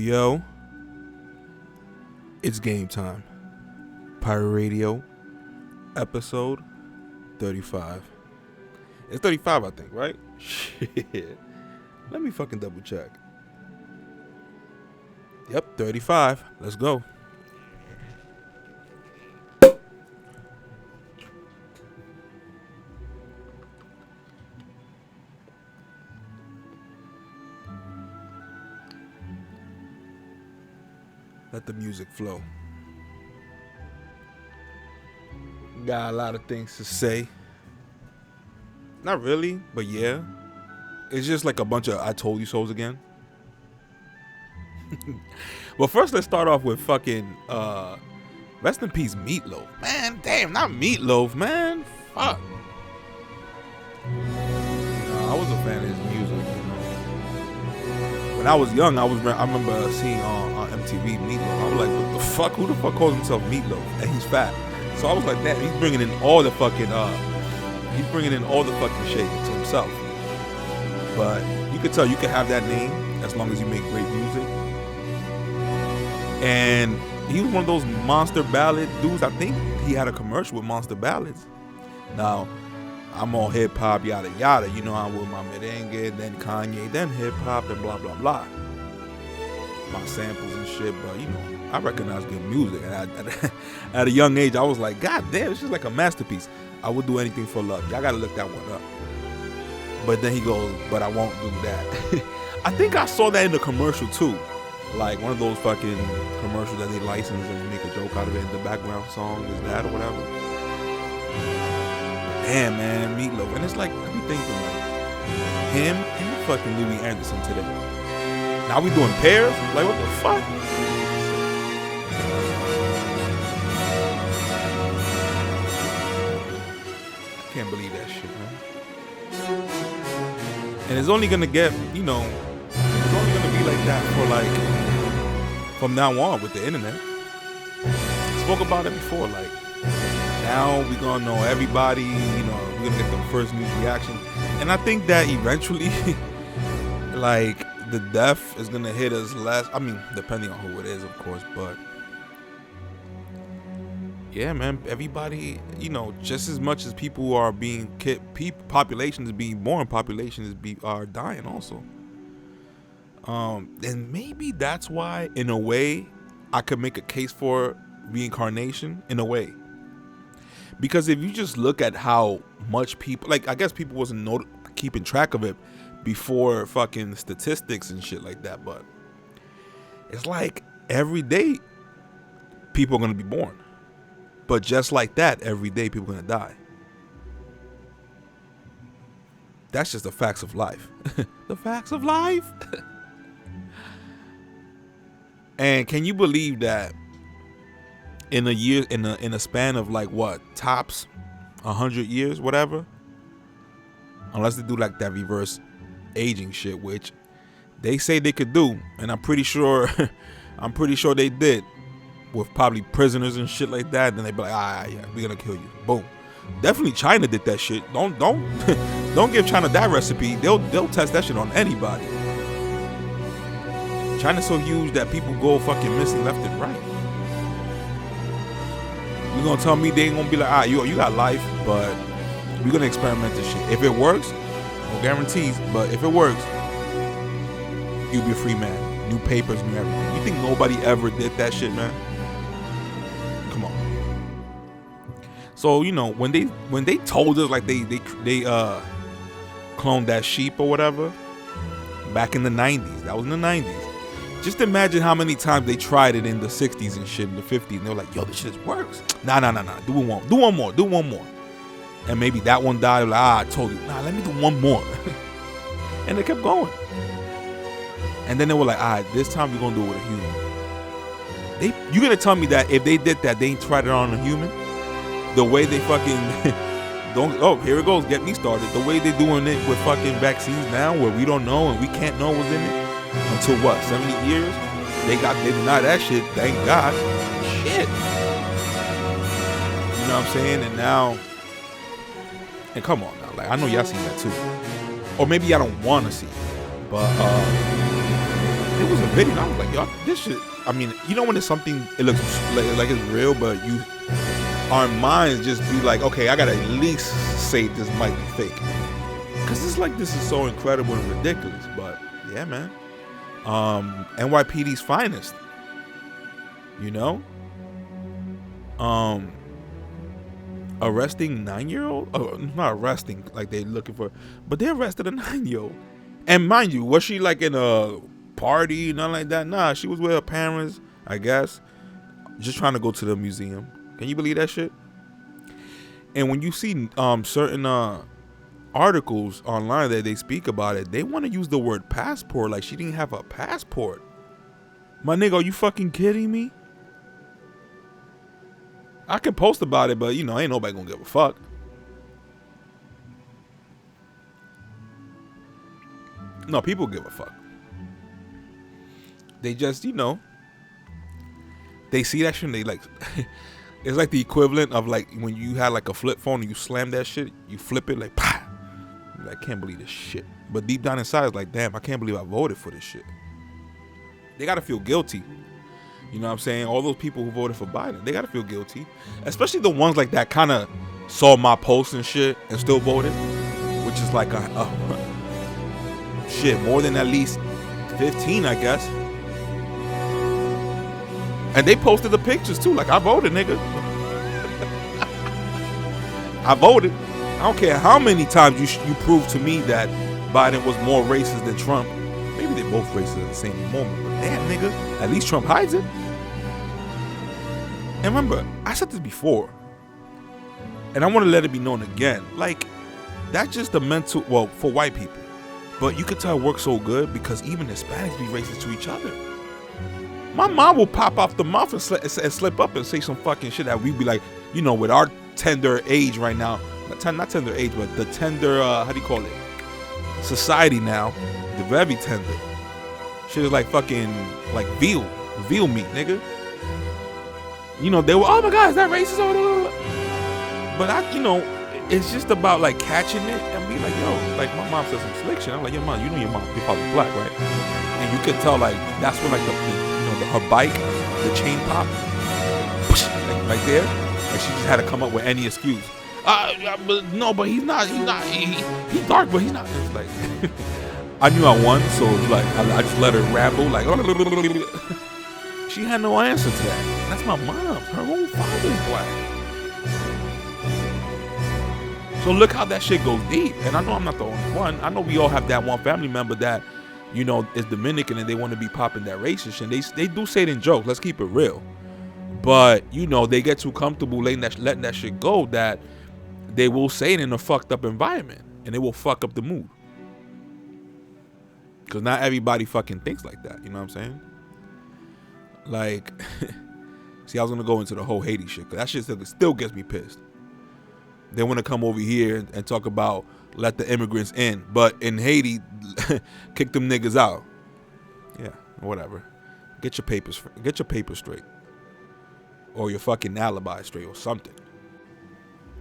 Yo, it's game time. Pirate Radio, episode 35. It's 35, I think, right? Shit. Let me fucking double check. Yep, 35. Let's go. Let the music flow. Got a lot of things to say. Not really, but yeah. It's just like a bunch of I told you so's again. Well, first let's start off with fucking rest in peace Meatloaf. Man, damn, not Meatloaf, man. Fuck. I was a fan of his music, you know. When I was young, I remember seeing on MTV Meatloaf. I was like, what the fuck? Who the fuck calls himself Meatloaf? And he's fat. So I was like, that he's bringing in all the fucking shade to himself. But you could tell you can have that name as long as you make great music. And he was one of those monster ballad dudes. I think he had a commercial with Monster Ballads. Now, I'm all hip hop, yada yada. You know, I'm with my merengue, then Kanye, then hip hop, and blah blah blah. My samples and shit, but you know, I recognize good music. And at a young age, I was like, God damn, it's just like a masterpiece. I would do anything for love. Y'all gotta look that one up. But then he goes, but I won't do that. I think I saw that in the commercial too. Like one of those fucking commercials that they license and make a joke out of it in the background song is that or whatever. Damn, man, Meatloaf. And it's like, I be thinking like, him and fucking Louis Anderson today. Now we doing pairs? Like, what the fuck? I can't believe that shit, man. And it's only gonna get, you know, it's only gonna be like that for like, from now on with the internet. I spoke about it before, like, now we're gonna know everybody, you know, we're gonna get the first news reaction. And I think that eventually, like, the death is gonna hit us less. I mean, depending on who it is, of course, but yeah, man, everybody, you know, just as much as people are being population is being born, population are dying also. And maybe that's why, in a way, I could make a case for reincarnation, in a way. Because if you just look at how much people, like, I guess people wasn't keeping track of it before fucking statistics and shit like that, but it's like every day people are going to be born. But just like that, every day people are going to die. That's just the facts of life. The facts of life. And can you believe that in a year, in a span of like what, tops 100 years, whatever, unless they do like that reverse aging shit, which they say they could do, and I'm pretty sure they did, with probably prisoners and shit like that. Then they be like, yeah, we're gonna kill you. Boom. Definitely China did that shit. Don't don't give China that recipe. They'll test that shit on anybody. China's so huge that people go fucking missing left and right. You gonna tell me they ain't gonna be like, you got life, but we're gonna experiment this shit. If it works, no guarantees, but if it works, you'll be a free man. New papers, new everything. You think nobody ever did that shit, man? Come on. So, you know, when they told us like they cloned that sheep or whatever back in the 90s. That was in the 90s. Just imagine how many times they tried it in the 60s and shit, in the 50s. And they were like, yo, this shit works. Nah. Do one more. And maybe that one died. Like, I told you. Nah, let me do one more. And they kept going. And then they were like, this time we're going to do it with a human. You going to tell me that if they did that, they ain't tried it on a human? The way they fucking... here it goes. Get me started. The way they're doing it with fucking vaccines now, where we don't know and we can't know what's in it. Until what, 70 years? They denied that shit, thank God. Shit. You know what I'm saying? And now, and come on now, like, I know y'all seen that too. Or maybe y'all don't want to see it. But It was a video. And I was like, yo, this shit. I mean, you know when it's something, it looks like it's real, but our minds just be like, okay, I gotta at least say this might be fake, because it's like this is so incredible and ridiculous. But yeah, man, NYPD's finest, you know, arresting 9-year-old. Oh, not arresting like they're looking for, but they arrested a 9-year-old. And mind you, was she like in a party, nothing like that? Nah, she was with her parents, I guess, just trying to go to the museum. Can you believe that shit? And when you see certain articles online that they speak about it, they want to use the word passport like she didn't have a passport. My nigga, are you fucking kidding me? I can post about it, but you know, ain't nobody gonna give a fuck. No, people give a fuck. They just, you know, they see that shit and they like, it's like the equivalent of like when you had like a flip phone and you slam that shit, you flip it like, pah! Like, I can't believe this shit. But deep down inside, it's like, damn, I can't believe I voted for this shit. They gotta feel guilty. You know what I'm saying? All those people who voted for Biden, they gotta feel guilty. Especially the ones like that kind of saw my posts and shit and still voted, which is like shit, more than at least 15, I guess. And they posted the pictures too. Like, I voted, nigga. I voted. I don't care how many times you prove to me that Biden was more racist than Trump. Maybe they're both racist at the same moment. But damn, nigga, at least Trump hides it. And remember, I said this before, and I want to let it be known again. Like, that's just the mental, well, for white people. But you could tell it works so good because even Hispanics be racist to each other. My mom will pop off the mouth and slip up and say some fucking shit that we be like, you know, with our tender age right now, not tender age, but the tender, how do you call it? Society now, the very tender. Shit is like fucking, like veal meat, nigga. You know, they were, oh my God, is that racist? But you know, it's just about like catching it and be like, yo, like my mom said some slick shit. I'm like, yo, mom, you know your father's black, right? And you could tell like that's when like her bike, the chain pop, like right there. Like she just had to come up with any excuse. But he's not. He's dark, but he's not. It's like I knew I won, so it's like I just let her ramble. Like she had no answer to that. That's my mom. Her own father's black. So look how that shit goes deep. And I know I'm not the only one. I know we all have that one family member that, you know, is Dominican and they want to be popping that racist shit. And they do say it in jokes. Let's keep it real. But, you know, they get too comfortable letting that shit go that they will say it in a fucked up environment. And it will fuck up the mood. Because not everybody fucking thinks like that. You know what I'm saying? Like, see, I was going to go into the whole Haiti shit. Because that shit still gets me pissed. They want to come over here and talk about let the immigrants in. But in Haiti, kick them niggas out. Yeah, whatever. Get your papers straight. Or your fucking alibi straight or something.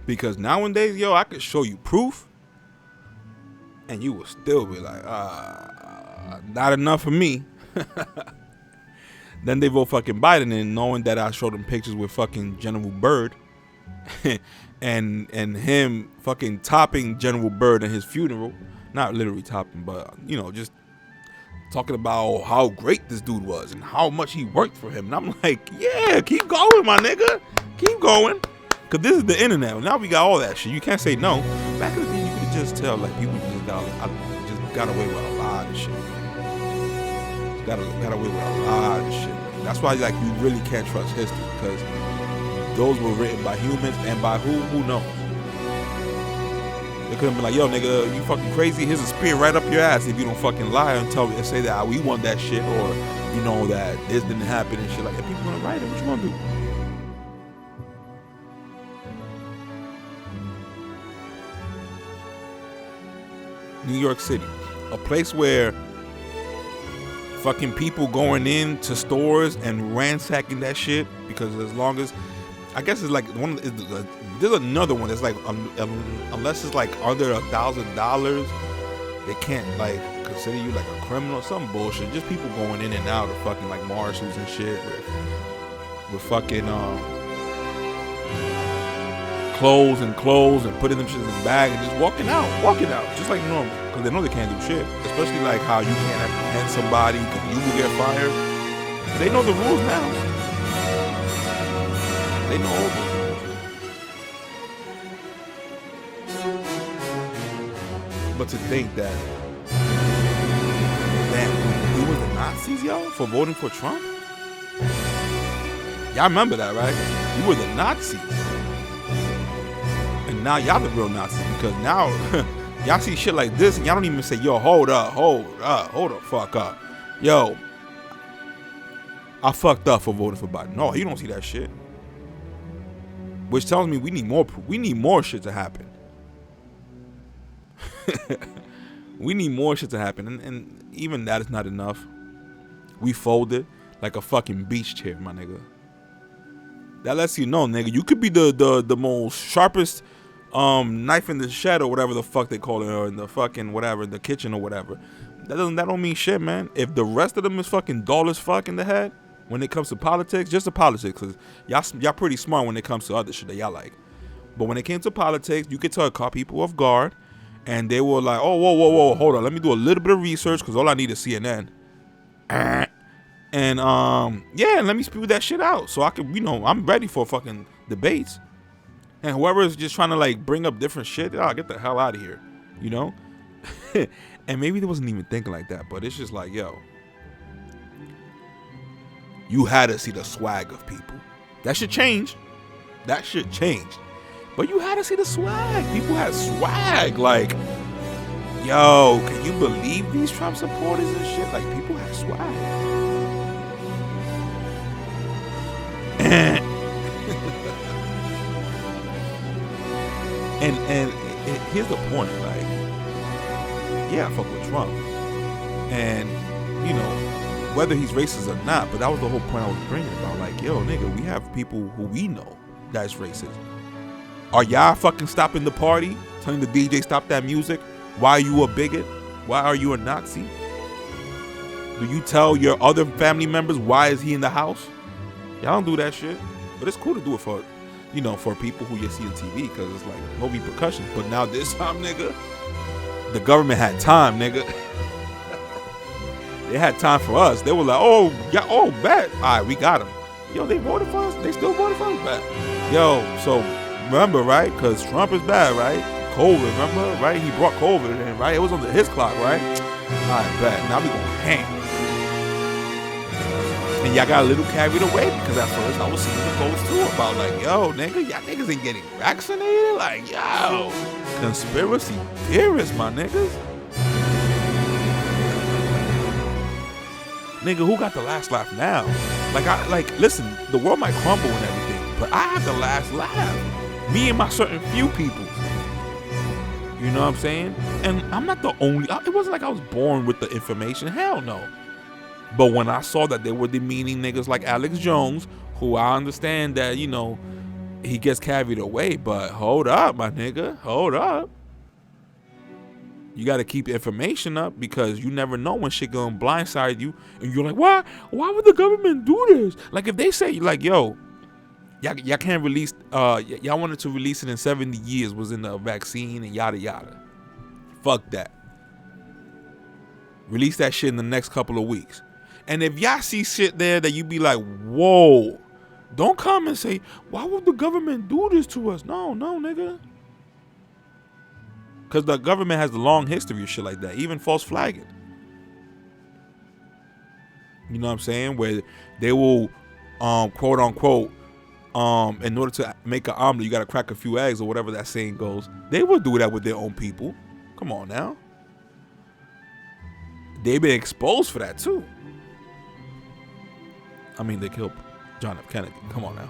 Because nowadays, yo, I could show you proof. And you will still be like, not enough for me. Then they vote fucking Biden in knowing that I showed them pictures with fucking General Byrd. and him fucking topping General Byrd in his funeral. Not literally topping, but, you know, just talking about how great this dude was and how much he worked for him. And I'm like, yeah, keep going, my nigga. Keep going. Because this is the internet. Now we got all that shit. You can't say no. Back in the day, you could just tell, like, people just got away with a lot of shit. Got away with a lot of shit. That's why, like, you really can't trust history, because those were written by humans, and by who knows? They couldn't be like, yo, nigga, you fucking crazy? Here's a spear right up your ass if you don't fucking lie and tell me and say that we want that shit, or, you know, that this didn't happen and shit. Like, if people gonna write it, what you gonna do? New York City, a place where fucking people going into stores and ransacking that shit, because as long as, I guess it's like there's another one that's like unless it's like under $1,000, they can't, like, consider you like a criminal, some bullshit. Just people going in and out of fucking like marshals and shit with fucking clothes and putting them shit in the bag and just walking out, just like normal, because they know they can't do shit. Especially like how you can't apprehend somebody because you will get fired. They know the rules now. They know all the rules. But to think that, damn, we were the Nazis, yo, for voting for Trump? Y'all remember that, right? You were the Nazis. And now y'all the real Nazis, because now y'all see shit like this and y'all don't even say, yo, hold the fuck up. Yo, I fucked up for voting for Biden. No, you don't see that shit. Which tells me we need more shit to happen. We need more shit to happen, and even that is not enough. We folded like a fucking beach chair, my nigga. That lets you know, nigga, you could be the most sharpest knife in the shed or whatever the fuck they call it, or in the fucking whatever, in the kitchen or whatever. That don't mean shit, man. If the rest of them is fucking dull as fuck in the head when it comes to politics, just to politics, cause y'all pretty smart when it comes to other shit that y'all like. But when it came to politics, you could tell caught people off guard. And they were like, oh, whoa, hold on. Let me do a little bit of research because all I need is CNN. And, yeah, let me spew that shit out. So I can, I'm ready for fucking debates. And whoever is just trying to, like, bring up different shit, get the hell out of here, And maybe they wasn't even thinking like that. But it's just like, yo, you had to see the swag of people. That should change. But you had to see the swag. People had swag. Like, yo, can you believe these Trump supporters and shit? Like, people had swag. and here's the point. Like, yeah, I fuck with Trump. And, whether he's racist or not, but that was the whole point I was bringing about. Like, yo, nigga, we have people who we know that's racist. Are y'all fucking stopping the party? Telling the DJ stop that music? Why are you a bigot? Why are you a Nazi? Do you tell your other family members why is he in the house? Y'all don't do that shit. But it's cool to do it for, for people who you see on TV, because it's like no repercussions. But now this time, nigga, the government had time, nigga. They had time for us. They were like, bet. All right, we got him. Yo, they voted for us. They still voted for us back. Yo, so remember, right? Because Trump is bad, right? COVID, remember, right? He brought COVID in, right? It was under his clock, right? All right, bet. Now we gonna hang. And y'all got a little carried away because at first I was seeing the post too about like, yo, nigga, y'all niggas ain't getting vaccinated. Like, yo, conspiracy theorists, my niggas. Nigga, who got the last laugh now? Listen, the world might crumble and everything, but I have the last laugh. Me and my certain few people. You know what I'm saying? And I'm not the only. It wasn't like I was born with the information. Hell no. But when I saw that they were demeaning niggas like Alex Jones, who I understand that, he gets carried away. But hold up, my nigga. Hold up. You got to keep information up because you never know when shit gonna blindside you. And you're like, why? Why would the government do this? Like if they say, like, yo, y'all can't release, y'all wanted to release it in 70 years was in the vaccine and yada yada. Fuck that. Release that shit in the next couple of weeks. And if y'all see shit there that you be like, whoa, don't come and say, why would the government do this to us? No, nigga. Because the government has a long history of shit like that, even false flagging. You know what I'm saying? Where they will, quote unquote, in order to make an omelet, you got to crack a few eggs or whatever that saying goes. They will do that with their own people. Come on now. They've been exposed for that too. I mean, they killed John F. Kennedy. Come on now.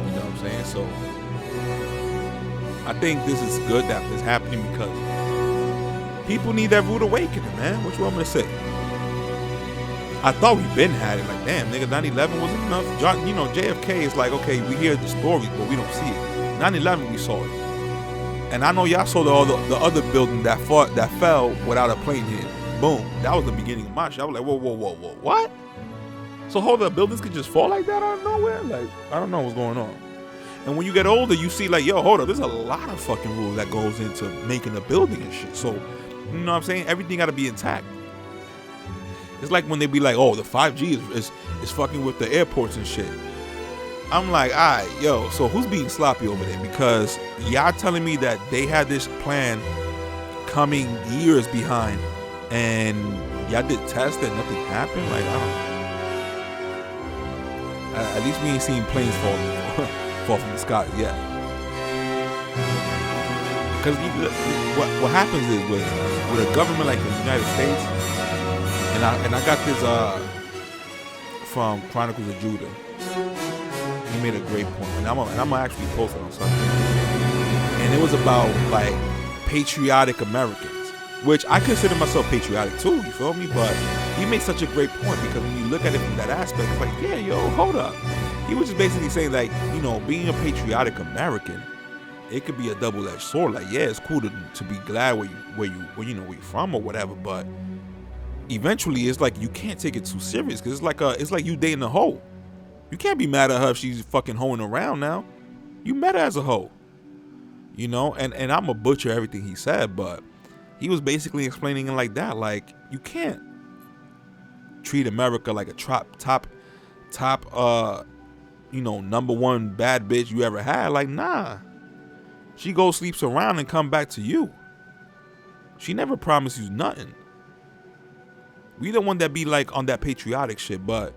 You know what I'm saying? So I think this is good that this is happening because people need that rude awakening, man. What you want me to say? I thought we've been had it. Like, damn, nigga, 9/11 wasn't enough. JFK is like, okay, we hear the stories, but we don't see it. 9/11, we saw it. And I know y'all saw the other building that fell without a plane hit. Boom. That was the beginning of my shit. I was like, whoa, what? So hold up, buildings could just fall like that out of nowhere? Like, I don't know what's going on. And when you get older, you see like, yo, hold up, there's a lot of fucking rules that goes into making a building and shit. So, you know what I'm saying? Everything gotta be intact. It's like when they be like, oh, the 5G is fucking with the airports and shit. I'm like, all right, yo, so who's being sloppy over there? Because y'all telling me that they had this plan coming years behind and y'all did tests and nothing happened? Like, I don't know. At least we ain't seen planes fall from the sky yet. Because what happens is with a government like the United States, and I got this from Chronicles of Judah. He made a great point, and I'm gonna actually post it on something. And it was about like patriotic Americans, which I consider myself patriotic too. You feel me? But he made such a great point because when you look at it from that aspect, it's like, yeah, yo, hold up. He was just basically saying like, you know, being a patriotic American, it could be a double-edged sword. Like, yeah, it's cool to be glad where you're from or whatever, but eventually it's like you can't take it too serious because it's like you dating a hoe. You can't be mad at her if she's fucking hoeing around now. You met her as a hoe. You know, and I'm a butcher everything he said, but he was basically explaining it like that. Like, you can't treat America like a top number one bad bitch you ever had. Like, nah. She goes sleeps around and come back to you. She never promised you nothing. We the one that be like on that patriotic shit, but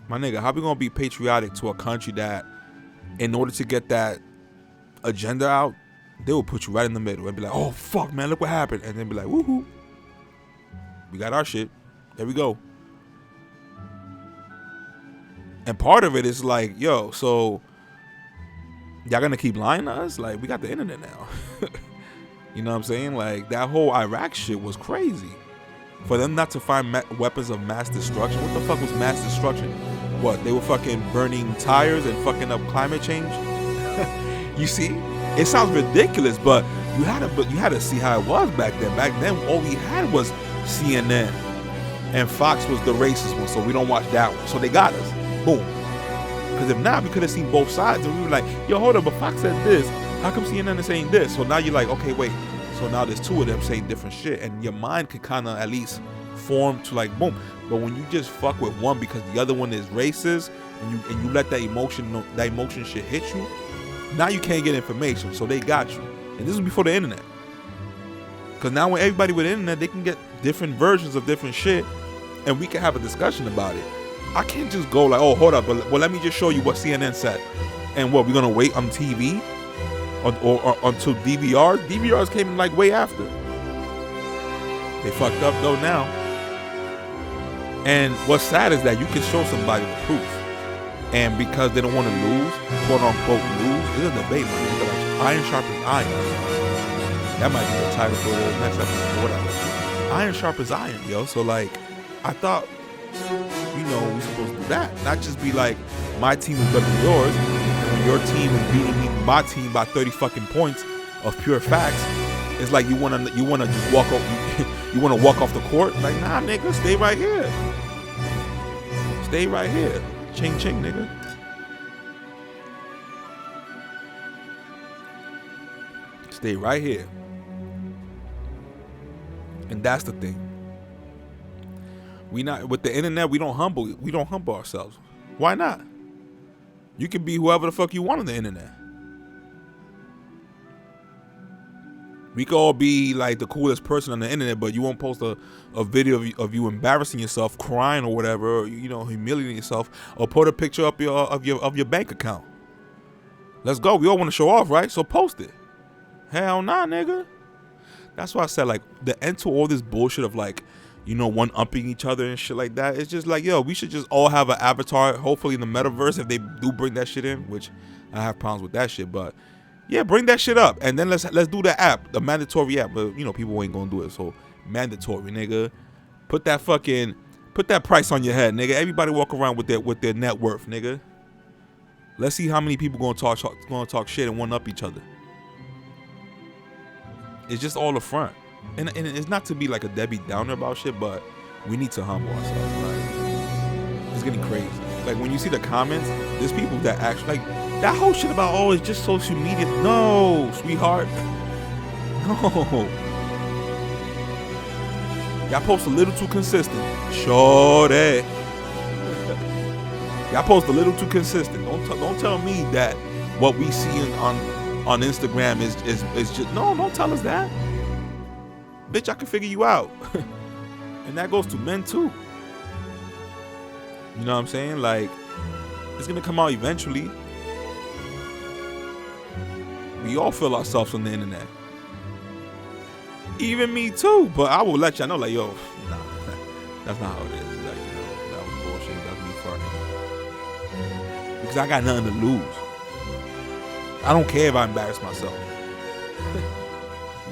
my nigga, how we gonna be patriotic to a country that, in order to get that agenda out, they will put you right in the middle and be like, oh fuck man, look what happened, and then be like, woohoo, we got our shit, there we go. And part of it is like, yo, so y'all gonna keep lying to us? Like, we got the internet now. You know what I'm saying? Like, that whole Iraq shit was crazy. For them not to find weapons of mass destruction. What the fuck was mass destruction? What, they were fucking burning tires and fucking up climate change? You see? It sounds ridiculous, but you had to see how it was back then. Back then, all we had was CNN. And Fox was the racist one, so we don't watch that one. So they got us. Boom. Because if not, we could have seen both sides, and we were like, yo, hold up, but Fox said this. How come CNN is saying this? So now you're like, okay, wait. So now there's two of them saying different shit, and your mind could kind of at least form to like, boom. But when you just fuck with one because the other one is racist, and you let that emotion shit hit you, now you can't get information. So they got you. And this was before the internet. Because now when everybody with the internet, they can get different versions of different shit, and we can have a discussion about it. I can't just go like, oh, hold up, but well, let me just show you what CNN said. And what, we're gonna wait on TV or until DVRs? DVRs came like way after. They fucked up though now. And what's sad is that you can show somebody the proof, and because they don't want to lose, quote unquote lose, it's a debate, man. Like, iron sharpens iron. That might be the title for the next episode or whatever. Iron sharpens iron, yo. So like, I thought, you know, we supposed to do that, not just be like, my team is better than yours, and when your team is beating my team by 30 fucking points of pure facts. It's like you wanna just walk off, you wanna walk off the court. Like, nah, nigga, stay right here. Stay right here. Ching ching, nigga. Stay right here. And that's the thing. We not with the internet. We don't humble ourselves. Why not? You can be whoever the fuck you want on the internet. We could all be like the coolest person on the internet, but you won't post a video of you embarrassing yourself, crying or whatever, or, you know, humiliating yourself, or put a picture up of your bank account. Let's go. We all want to show off, right? So post it. Hell nah, nigga. That's why I said, like, the end to all this bullshit of, like, you know, one-upping each other and shit like that. It's just like, yo, we should just all have an avatar, hopefully in the metaverse, if they do bring that shit in, which I have problems with that shit, but yeah, bring that shit up, and then let's do the app, the mandatory app. But you know, people ain't gonna do it, so mandatory, nigga. Put that price on your head, nigga. Everybody walk around with their net worth, nigga. Let's see how many people gonna talk shit and one up each other. It's just all a front, and it's not to be like a Debbie Downer about shit, but we need to humble ourselves. Like, it's getting crazy. Like when you see the comments, there's people that actually like that whole shit about it's just social media. No, sweetheart, no. Y'all post a little too consistent. Sure that. Y'all post a little too consistent. Don't tell me that what we see on Instagram is just no. Don't tell us that. Bitch, I can figure you out. And that goes to men too. You know what I'm saying? Like, it's gonna come out eventually. We all feel ourselves on the internet. Even me too. But I will let y'all know, like, yo, nah, that's not how it is. Like, you know, that was bullshit. That's me farting. Because I got nothing to lose. I don't care if I embarrass myself.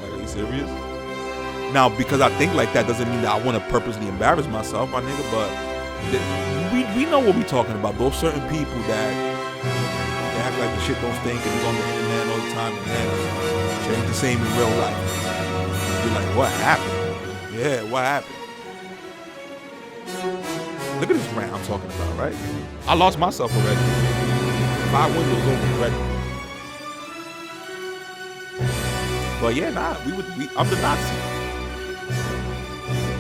Like, are you serious? Now, because I think like that doesn't mean that I want to purposely embarrass myself, my nigga, but we know what we talking about. Those certain people that they act like the shit don't stink and it's on the internet all the time, and then shit ain't the same in real life. You're like, what happened? Yeah, what happened? Look at this rant I'm talking about, right? I lost myself already. 5 windows open already. But yeah, I'm the Nazi.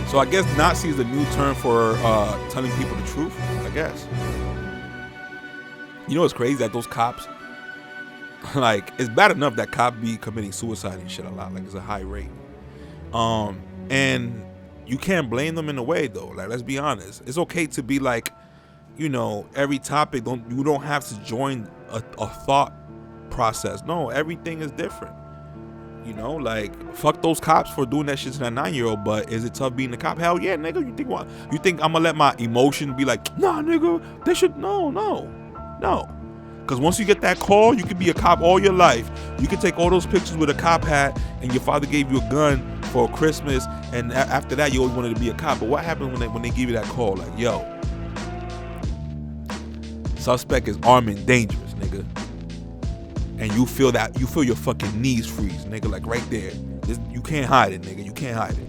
So I guess Nazi is the new term for telling people the truth, I guess. You know what's crazy? That those cops, like, it's bad enough that cops be committing suicide and shit a lot. Like, it's a high rate. And you can't blame them in a way, though. Like, let's be honest. It's okay to be like, you know, every topic, you don't have to join a thought process. No, everything is different. You know, like, fuck those cops for doing that shit to that 9-year-old, but is it tough being a cop? Hell yeah, nigga. You think what? You think I'm gonna let my emotion be like, nah, nigga, they should, no. Because once you get that call, you can be a cop all your life. You can take all those pictures with a cop hat, and your father gave you a gun for Christmas, and after that, you always wanted to be a cop. But what happens when they give you that call? Like, yo, suspect is armed and dangerous, nigga. And you feel your fucking knees freeze, nigga, like right there. You can't hide it, nigga. You can't hide it.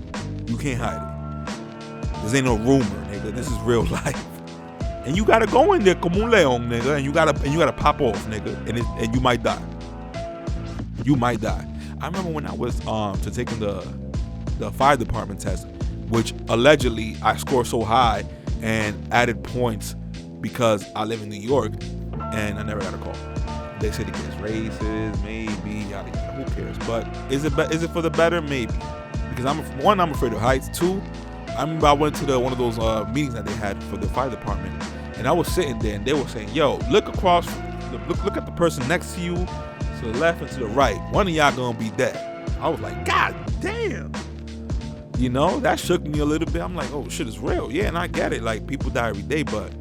This ain't no rumor, nigga. This is real life. And you gotta go in there como un león, nigga, and you gotta pop off, nigga, and you might die. You might die. I remember when I was taking the fire department test, which allegedly I scored so high and added points because I live in New York, and I never got a call. They said it gets racist, maybe, yada yada. Who cares? But is it for the better? Maybe, because I'm afraid of heights. 2, I remember I went to one of those meetings that they had for the fire department, and I was sitting there, and they were saying, "Yo, look across, look at the person next to you, to the left and to the right. One of y'all gonna be dead." I was like, "God damn!" You know, that shook me a little bit. I'm like, "Oh shit, it's real." Yeah, and I get it. Like, people die every day, but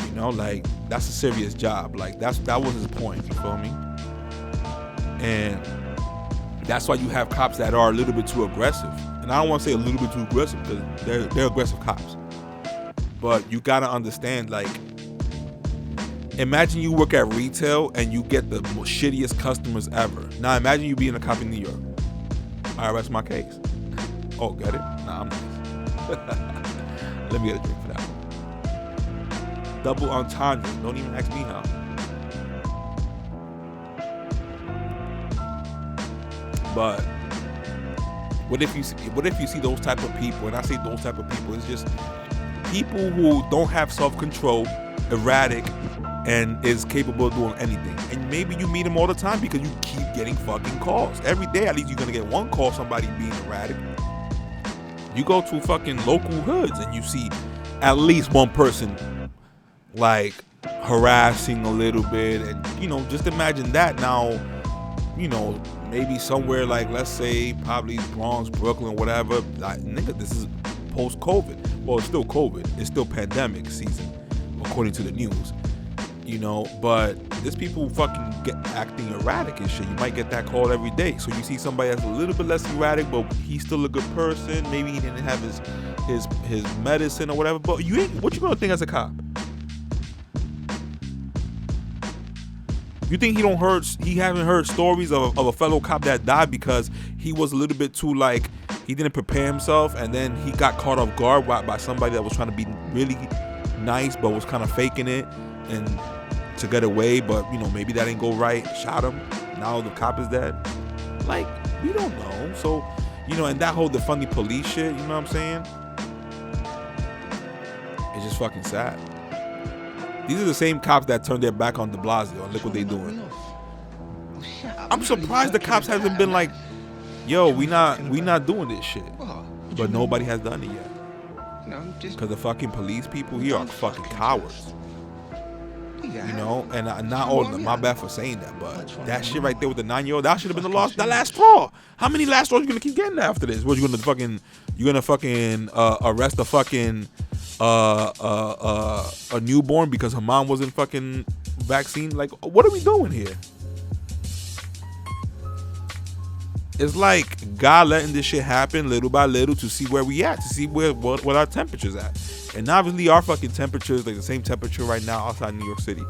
you know, like, that's a serious job. Like, that was his point. You feel me? And that's why you have cops that are a little bit too aggressive. And I don't want to say a little bit too aggressive because they're aggressive cops. But you gotta understand, like, imagine you work at retail and you get the most shittiest customers ever. Now imagine you being a cop in New York. I rest my case. Oh, got it? Nah, I'm nice. Let me get a drink for that one. Double entendre. Don't even ask me how. But what if you see those type of people? And I say those type of people, it's just people who don't have self-control, erratic, and is capable of doing anything. And maybe you meet them all the time because you keep getting fucking calls. Every day at least you're gonna get one call, somebody being erratic. You go to fucking local hoods and you see at least one person like harassing a little bit, and you know, just imagine that. Now, you know, maybe somewhere like, let's say probably Bronx, Brooklyn, whatever, like, nigga, this is post-COVID. Well, it's still COVID, it's still pandemic season according to the news, you know, but there's people fucking acting erratic and shit. You might get that call every day. So you see somebody that's a little bit less erratic, but he's still a good person. Maybe he didn't have his medicine or whatever, but what you gonna think as a cop? You think he haven't heard stories of a fellow cop that died because he was a little bit too like, he didn't prepare himself, and then he got caught off guard by somebody that was trying to be really nice but was kind of faking it and to get away, but you know, maybe that didn't go right, shot him, now the cop is dead. Like, we don't know. So, you know, and that whole defund the police shit, you know what I'm saying? It's just fucking sad. These are the same cops that turned their back on de Blasio, and look what they doing. I'm surprised the cops haven't been like, yo, we not doing this shit. But nobody has done it yet. Because the fucking police people here are fucking cowards. You know, and not all of them. My bad for saying that, but that shit right there with the 9-year-old, that should have been the last straw. How many last straws you gonna keep getting after this? What, you gonna fucking arrest a fucking a newborn because her mom wasn't fucking vaccine? Like, what are we doing here? It's like God letting this shit happen little by little to see where we at, to see what our temperature's at. And obviously our fucking temperature is like the same temperature right now outside New York City.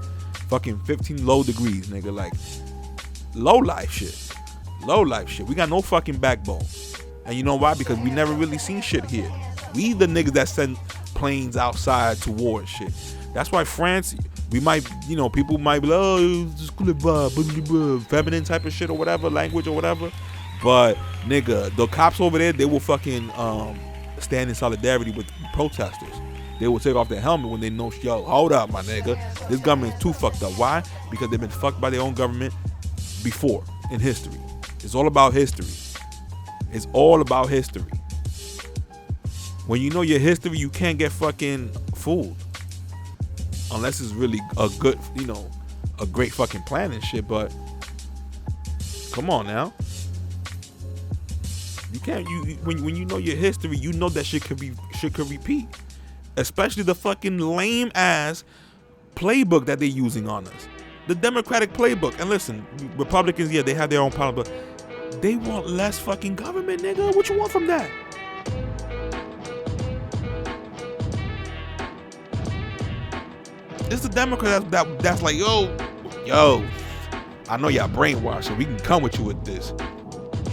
Fucking 15 low degrees, nigga. Like, low life shit. Low life shit. We got no fucking backbone. And you know why? Because we never really seen shit here. We the niggas that send planes outside to war and shit. That's why France, we might, you know, people might be like, oh, it's feminine type of shit or whatever, language or whatever. But nigga, the cops over there, they will fucking stand in solidarity with protesters. They will take off their helmet when they know, yo, hold up, my nigga. This government is too fucked up. Why? Because they've been fucked by their own government before in history. It's all about history. It's all about history. When you know your history, you can't get fucking fooled. Unless it's really a good, you know, a great fucking plan and shit. But come on now. You can't. When you know your history, you know that shit could repeat. Especially the fucking lame ass playbook that they're using on us. The Democratic playbook. And listen, Republicans, yeah, they have their own problem, but they want less fucking government, nigga. What you want from that? It's the Democrats that's like, yo, I know y'all brainwashed, so we can come with you with this.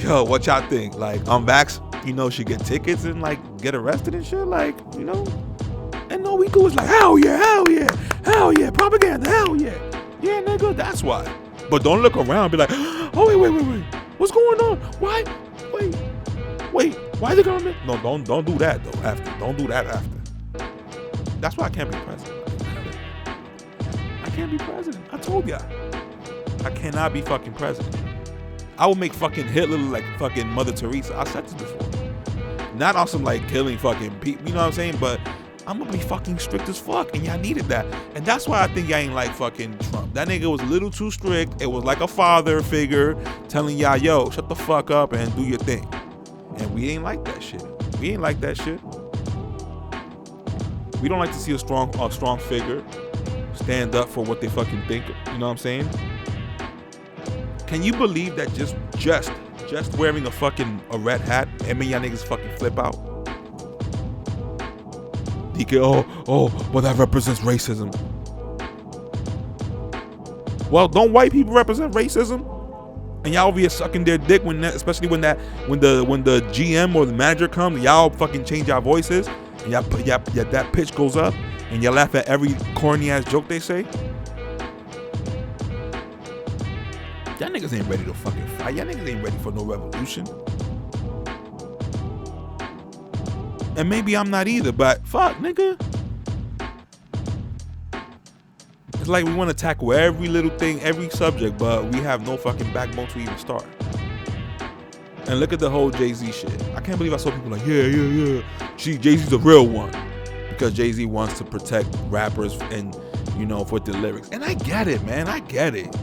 Yo, what y'all think? Like, unvax, you know, should get tickets and like get arrested and shit, like, you know? And all we do is like, hell yeah, propaganda, hell yeah. Yeah, nigga, that's why. But don't look around and be like, oh, wait. What's going on? Why? Wait. Why the government? No, don't do that though. Don't do that after. That's why I can't be president. I can't be president. I told y'all. I cannot be fucking president. I will make fucking Hitler look like fucking Mother Teresa. I said this before. Not on some like killing fucking people, you know what I'm saying? But I'm gonna be fucking strict as fuck, and y'all needed that. And that's why I think y'all ain't like fucking Trump. That nigga was a little too strict. It was like a father figure telling y'all, yo, shut the fuck up and do your thing. And we ain't like that shit. We ain't like that shit. We don't like to see a strong figure stand up for what they fucking think. You know what I'm saying? Can you believe that just wearing a red hat, and y'all niggas fucking flip out? DK, well that represents racism. Well, don't white people represent racism? And y'all over here sucking their dick especially when the GM or the manager comes, y'all fucking change y'all voices, and y'all that pitch goes up, and y'all laugh at every corny ass joke they say. Y'all niggas ain't ready to fucking fight. Y'all niggas ain't ready for no revolution. And maybe I'm not either, but fuck, nigga. It's like we want to tackle every little thing, every subject, but we have no fucking backbone to even start. And look at the whole Jay-Z shit. I can't believe I saw people like, yeah. Jay-Z's a real one. Because Jay-Z wants to protect rappers and, you know, for the lyrics. And I get it, man. I get it.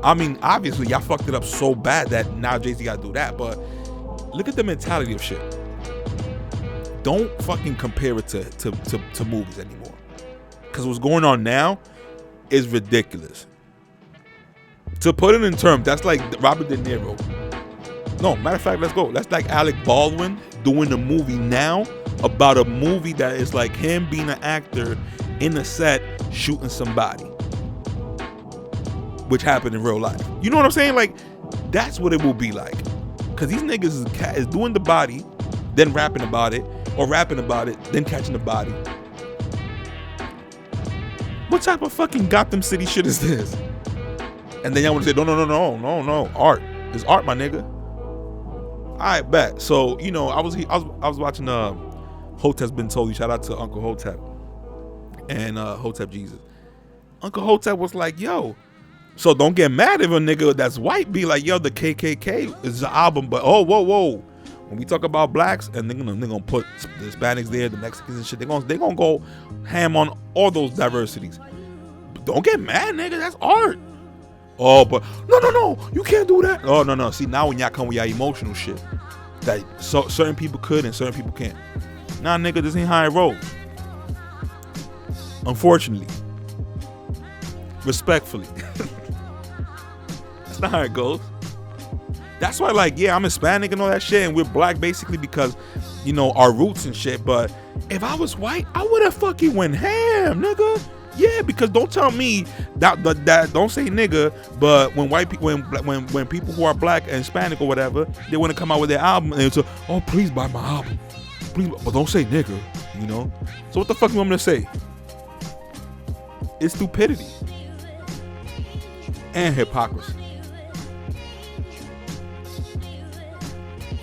I mean, obviously, y'all fucked it up so bad that now Jay-Z got to do that. But look at the mentality of shit. Don't fucking compare it to movies anymore. Because what's going on now is ridiculous. To put it in terms, that's like Robert De Niro. No, matter of fact, let's go. That's like Alec Baldwin doing a movie now about a movie that is like him being an actor in a set shooting somebody. which happened in real life. You know what I'm saying? Like, that's what it will be like. Because these niggas is doing the body, then rapping about it, or rapping about it, then catching the body. What type of fucking Gotham City shit is this? And then y'all want to say, no, art. It's art, my nigga. All right, bet. So, you know, I was watching Hotep's Been Told You. Shout out to Uncle Hotep and Hotep Jesus. Uncle Hotep was like, yo, so don't get mad if a nigga that's white be like, yo, the KKK is the album, but whoa. When we talk about blacks, and they're gonna put the Hispanics there, the Mexicans and shit, they're gonna go ham on all those diversities. But don't get mad, nigga. That's art. Oh, but no, you can't do that. Oh, no. See, now when y'all come with y'all emotional shit, that certain people could and certain people can't. Nah, nigga, this ain't how it rolls. Unfortunately, respectfully, that's not how it goes. That's why, like, yeah, I'm Hispanic and all that shit, and we're black basically because, you know, our roots and shit. But if I was white, I would have fucking went ham, nigga. Yeah, because don't tell me that don't say nigga, but when white people, when people who are black and Hispanic or whatever, they want to come out with their album and it's oh, please buy my album, please, but don't say nigga, you know. So what the fuck you want me to say? It's stupidity and hypocrisy.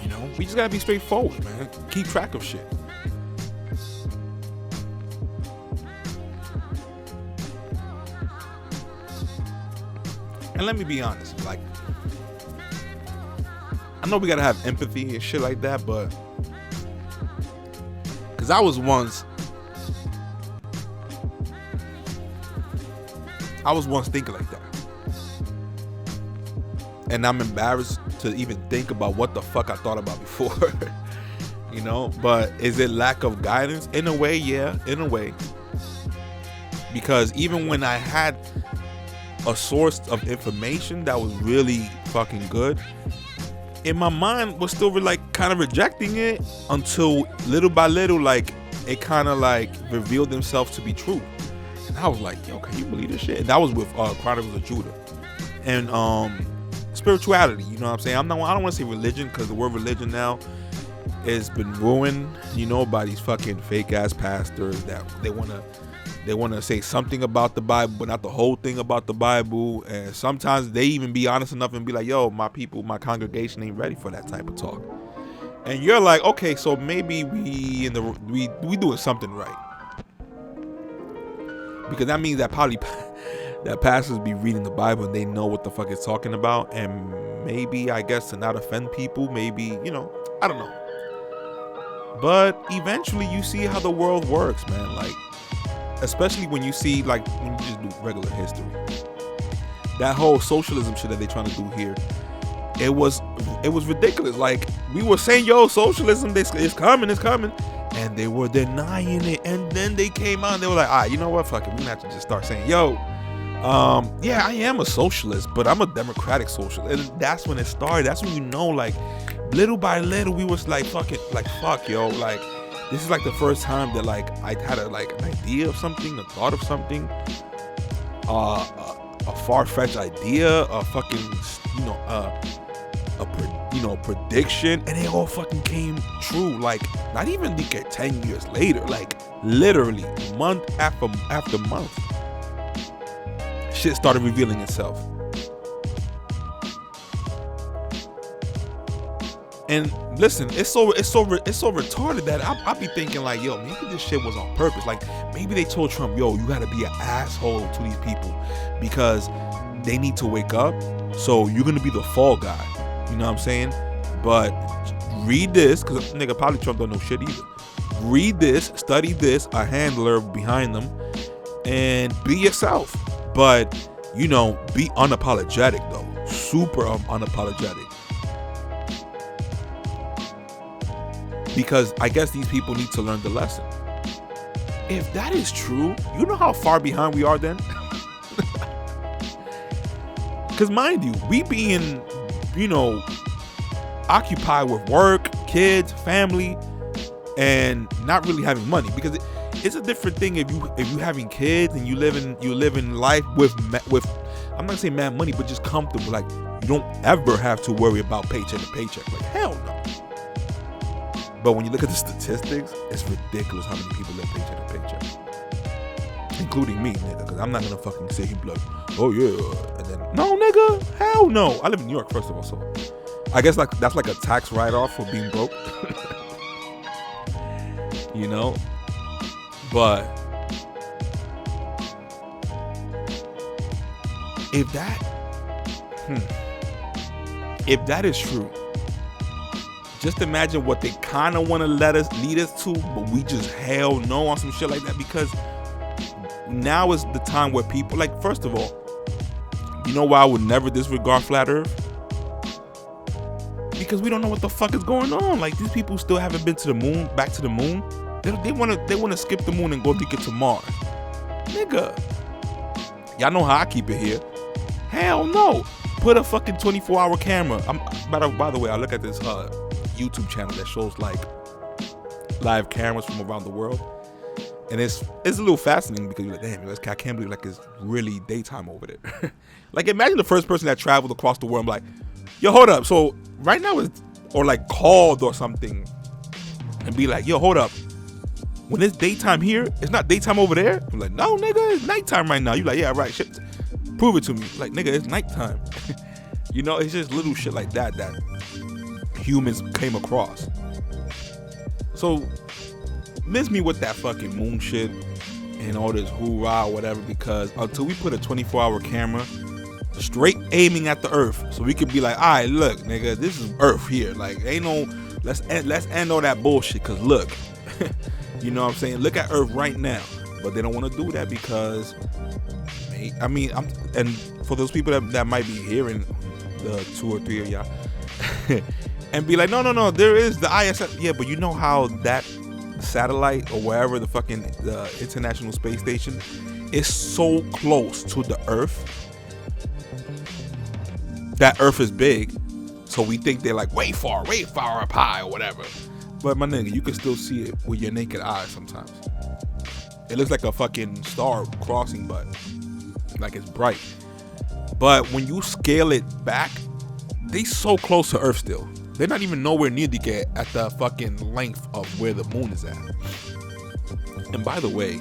You know, we just gotta be straightforward, man. Keep track of shit. And let me be honest, like, I know we gotta have empathy and shit like that, but because I was once thinking like that, and I'm embarrassed to even think about what the fuck I thought about before. You know, but is it lack of guidance? In a way, yeah, in a way, because even when I had a source of information that was really fucking good, in my mind was still like kind of rejecting it until little by little, like, it kind of like revealed themselves to be true. And I was like, yo, can you believe this shit? And that was with Chronicles of Judah and spirituality. You know what I'm saying? I don't want to say religion, because the word religion now has been ruined, you know, by these fucking fake ass pastors that they want to say something about the Bible, but not the whole thing about the Bible. And sometimes they even be honest enough and be like, yo, my people, my congregation ain't ready for that type of talk. And you're like, okay, so maybe we doing something right. Because that means that probably that pastors be reading the Bible and they know what the fuck it's talking about. And maybe, I guess, to not offend people, maybe, you know, I don't know. But eventually you see how the world works, man. Like, especially when you see, like, when you just do regular history, that whole socialism shit that they trying to do here, it was ridiculous. Like, we were saying, yo, socialism, it's coming, and they were denying it. And then they came out and they were like, all right, you know what, fuck it, we're gonna have to just start saying, yo, yeah, I am a socialist, but I'm a democratic socialist. And that's when it started. That's when, you know, like, little by little, we was like, fuck, yo, like, this is like the first time that, like, I had an idea of something, a thought of something, a far-fetched idea, a fucking, prediction, and it all fucking came true. Like, not even like 10 years later, like, literally month after month, shit started revealing itself. And listen, it's so retarded that I be thinking like, yo, maybe this shit was on purpose. Like, maybe they told Trump, yo, you gotta be an asshole to these people because they need to wake up. So you're gonna be the fall guy. You know what I'm saying? But read this, because nigga, probably Trump don't know shit either. Read this, study this, a handler behind them, and be yourself. But, you know, be unapologetic though. Super unapologetic. Because I guess these people need to learn the lesson. If that is true, you know how far behind we are then? Because mind you, we being, you know, occupied with work, kids, family, and not really having money. Because it's a different thing if you having kids and you living life with I'm not gonna say mad money, but just comfortable. Like, you don't ever have to worry about paycheck to paycheck. Like, hell no. But when you look at the statistics, it's ridiculous how many people live paycheck to paycheck, including me, nigga. Because I'm not gonna fucking sit here and be like, oh yeah, and then no, nigga, hell no. I live in New York, first of all, so I guess like that's like a tax write-off for being broke, you know. But if that is true, just imagine what they kind of want to lead us to, but we just hell no on some shit like that. Because now is the time where people, like, first of all, you know why I would never disregard flat Earth? Because we don't know what the fuck is going on. Like, these people still haven't been to the moon, back to the moon. They want to skip the moon and go take it to Mars, nigga. Y'all know how I keep it here. Hell no. Put a fucking 24-hour camera. By the way, I look at this YouTube channel that shows like live cameras from around the world, and it's a little fascinating because you're like, damn, I can't believe like it's really daytime over there. Like, imagine the first person that traveled across the world. I'm like, yo, hold up. So right now or like called or something, and be like, yo, hold up. When it's daytime here, it's not daytime over there. I'm like, no, nigga, it's nighttime right now. You like, yeah, right. Shit, prove it to me. Like, nigga, it's nighttime. You know, it's just little shit like that humans came across. So miss me with that fucking moon shit and all this hoorah or whatever, because until we put a 24-hour camera straight aiming at the Earth, so we could be like, all right, look, nigga, this is Earth here. Like, ain't no, let's end all that bullshit, because look, you know what I'm saying? Look at Earth right now. But they don't want to do that because, I mean, and for those people that might be hearing the 2 or 3 of y'all and be like, no, there is the ISS. Yeah, but you know how that satellite or wherever the International Space Station is so close to the Earth, that Earth is big, so we think they're like way far up high or whatever. But my nigga, you can still see it with your naked eye sometimes. It looks like a fucking star crossing, but like it's bright. But when you scale it back, they so close to Earth still. They're not even nowhere near to get at the fucking length of where the moon is at. And by the way,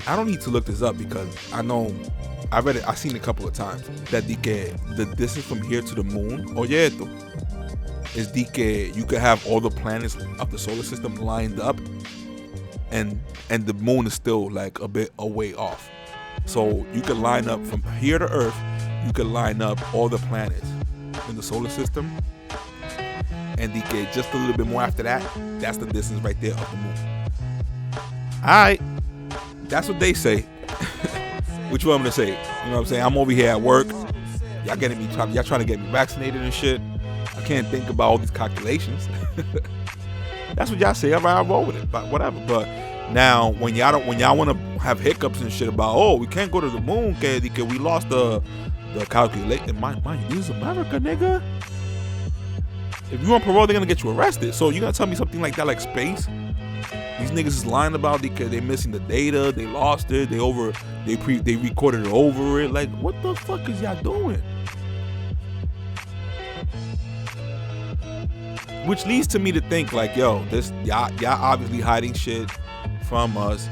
I don't need to look this up because I know I read it. I've seen it a couple of times that the distance from here to the moon, is you could have all the planets of the solar system lined up, and the moon is still like a bit away off. So you could line up from here to Earth. You could line up all the planets in the solar system, and just a little bit more after that. That's the distance right there of the moon. All right, that's what they say. Which one I'm gonna say? You know what I'm saying? I'm over here at work. Y'all trying to get me vaccinated and shit. I can't think about all these calculations. That's what y'all say. I roll with it, but whatever. But now, when y'all want to have hiccups and shit about, oh, we can't go to the moon because we lost the calculation. Mind you, this is America, nigga. If you on parole, they're gonna get you arrested. So you gonna tell me something like that, like space? These niggas is lying about it because they're missing the data. They lost it. They recorded it over it. Like, what the fuck is y'all doing? Which leads to me to think like, yo, y'all obviously hiding shit from us.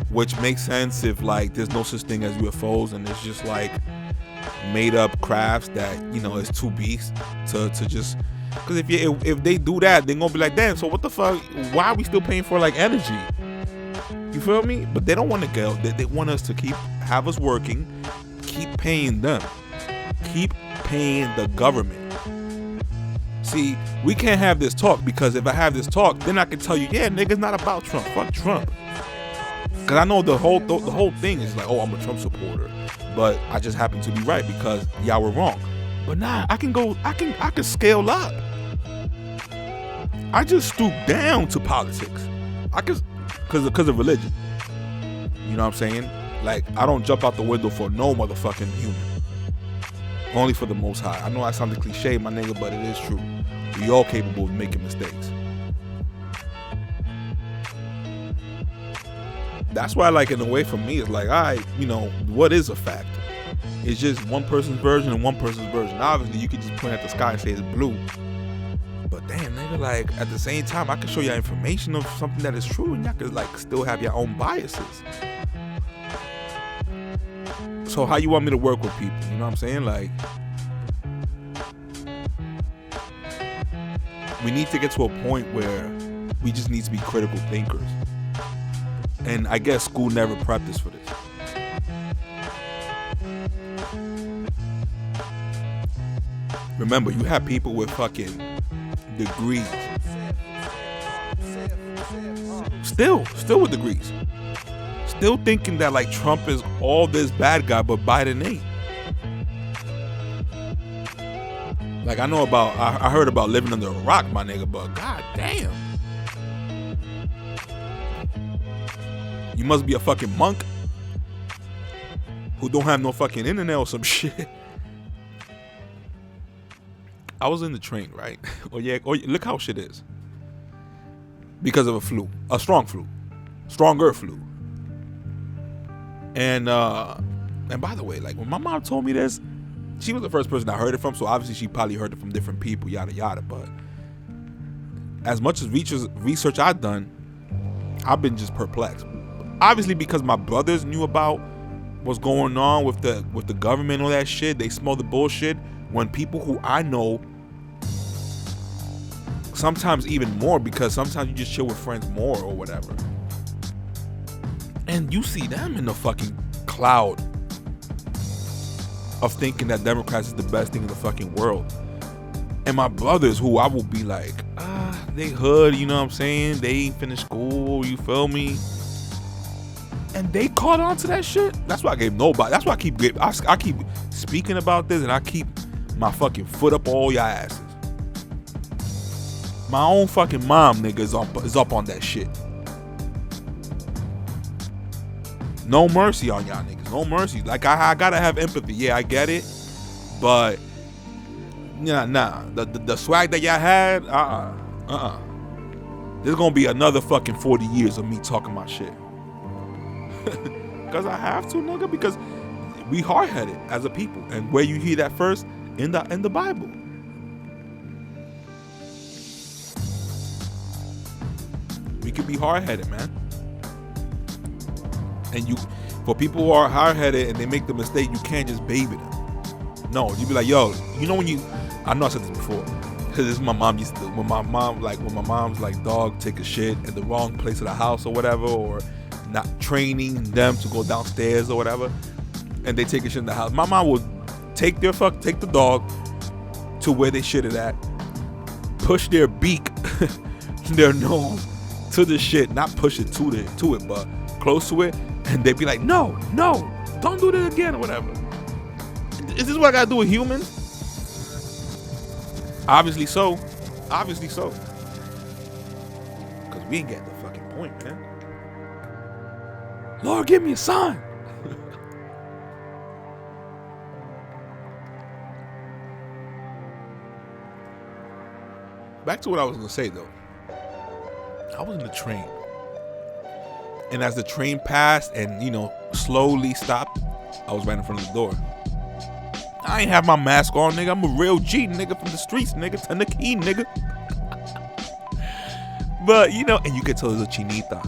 Which makes sense if like there's no such thing as UFOs and it's just like made up crafts that, you know, it's too beast to just, because if they do that, they're gonna be like, damn, so what the fuck, why are we still paying for like energy? You feel me? But they don't want to go. They want us to have us working, keep paying them, keep paying the government. See, we can't have this talk, because if I have this talk, then I can tell you, yeah, nigga, it's not about Trump. Fuck Trump. Because I know the whole thing is like, oh, I'm a Trump supporter, but I just happen to be right because y'all were wrong. But nah, I can scale up. I just stoop down to politics. Because of religion. You know what I'm saying? Like, I don't jump out the window for no motherfucking human. Only for the Most High. I know that sounds cliche, my nigga, but it is true. We all capable of making mistakes. That's why, like, in a way, for me, it's like, all right, what is a fact? It's just one person's version and one person's version. Obviously, you could just point at the sky and say it's blue. But damn, nigga, like, at the same time, I can show you information of something that is true, and y'all could, like, still have your own biases. So how you want me to work with people? You know what I'm saying? Like, we need to get to a point where we just need to be critical thinkers. And I guess school never prepped us for this. Remember, you have people with fucking degrees. Still with degrees. Still thinking that, like, Trump is all this bad guy, but Biden ain't. Like, I heard about living under a rock, my nigga, but god damn. You must be a fucking monk who don't have no fucking internet or some shit. I was in the train, right? Look how shit is. Because of a stronger flu. And by the way, like, when my mom told me this, she was the first person I heard it from, so obviously she probably heard it from different people, yada yada. But as much as research I've done, I've been just perplexed. Obviously, because my brothers knew about what's going on with the government and all that shit. They smell the bullshit. When people who I know, sometimes even more, because sometimes you just chill with friends more or whatever, and you see them in the fucking cloud of thinking that Democrats is the best thing in the fucking world. And my brothers, who I will be like, they hood, you know what I'm saying? They ain't finished school, you feel me? And they caught on to that shit. That's why I gave nobody. That's why I keep speaking about this, and I keep my fucking foot up all y'all asses. My own fucking mom, nigga, is up on that shit. No mercy on y'all niggas. No mercy. Like, I gotta have empathy. Yeah, I get it. But nah. The swag that y'all had, there's gonna be another fucking 40 years of me talking my shit. Because I have to, nigga. Because we hard-headed as a people. And where you hear that first? In the Bible. We can be hard-headed, man. And for people who are hard-headed and they make the mistake, you can't just baby them. No, you be like, yo, you know I know I said this before, because this is my mom used to do. When my mom's like, dog take a shit in the wrong place of the house or whatever, or not training them to go downstairs or whatever, and they take a shit in the house, my mom would take the dog to where they shitted at, push their beak, their nose to the shit, not push it to it, but close to it, and they'd be like, no, don't do that again or whatever. Is this what I gotta do with humans? Obviously so. Because we ain't getting the fucking point, man. Lord, give me a sign. Back to what I was gonna say though. I was in the train. And as the train passed and, slowly stopped, I was right in front of the door. I ain't have my mask on, nigga. I'm a real G, nigga, from the streets, nigga. Turn the key, nigga. But, and you could tell it's a chinita.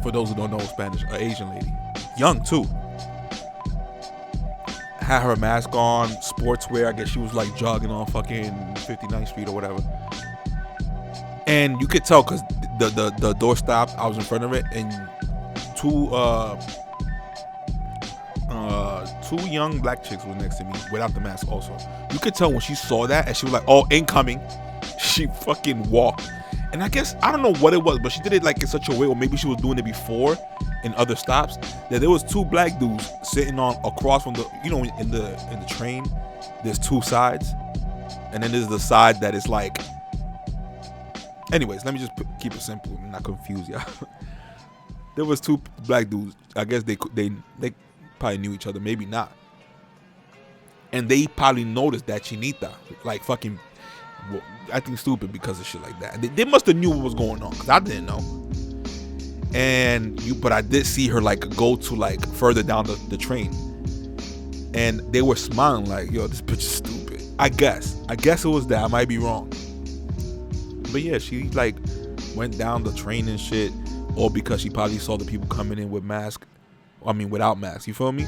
For those who don't know Spanish, an Asian lady. Young, too. Had her mask on, sportswear. I guess she was, like, jogging on fucking 59th Street or whatever. And you could tell because the door stopped. I was in front of it, and two young black chicks were next to me without the mask also. You could tell when she saw that, and she was like, oh, incoming. She fucking walked. And I guess, I don't know what it was, but she did it like in such a way, or maybe she was doing it before in other stops, that there was two black dudes sitting on across from the, in the train, there's two sides. And then there's the side that is like, anyways, let me just keep it simple and not confuse y'all. There was two black dudes. I guess they probably knew each other, maybe not. And they probably noticed that chinita, like fucking acting stupid because of shit like that. They must have knew what was going on, because I didn't know. But I did see her like go to like further down the train, and they were smiling like, yo, this bitch is stupid. I guess it was that. I might be wrong, but yeah, she like went down the train and shit, all because she probably saw the people coming in with without masks. You feel me?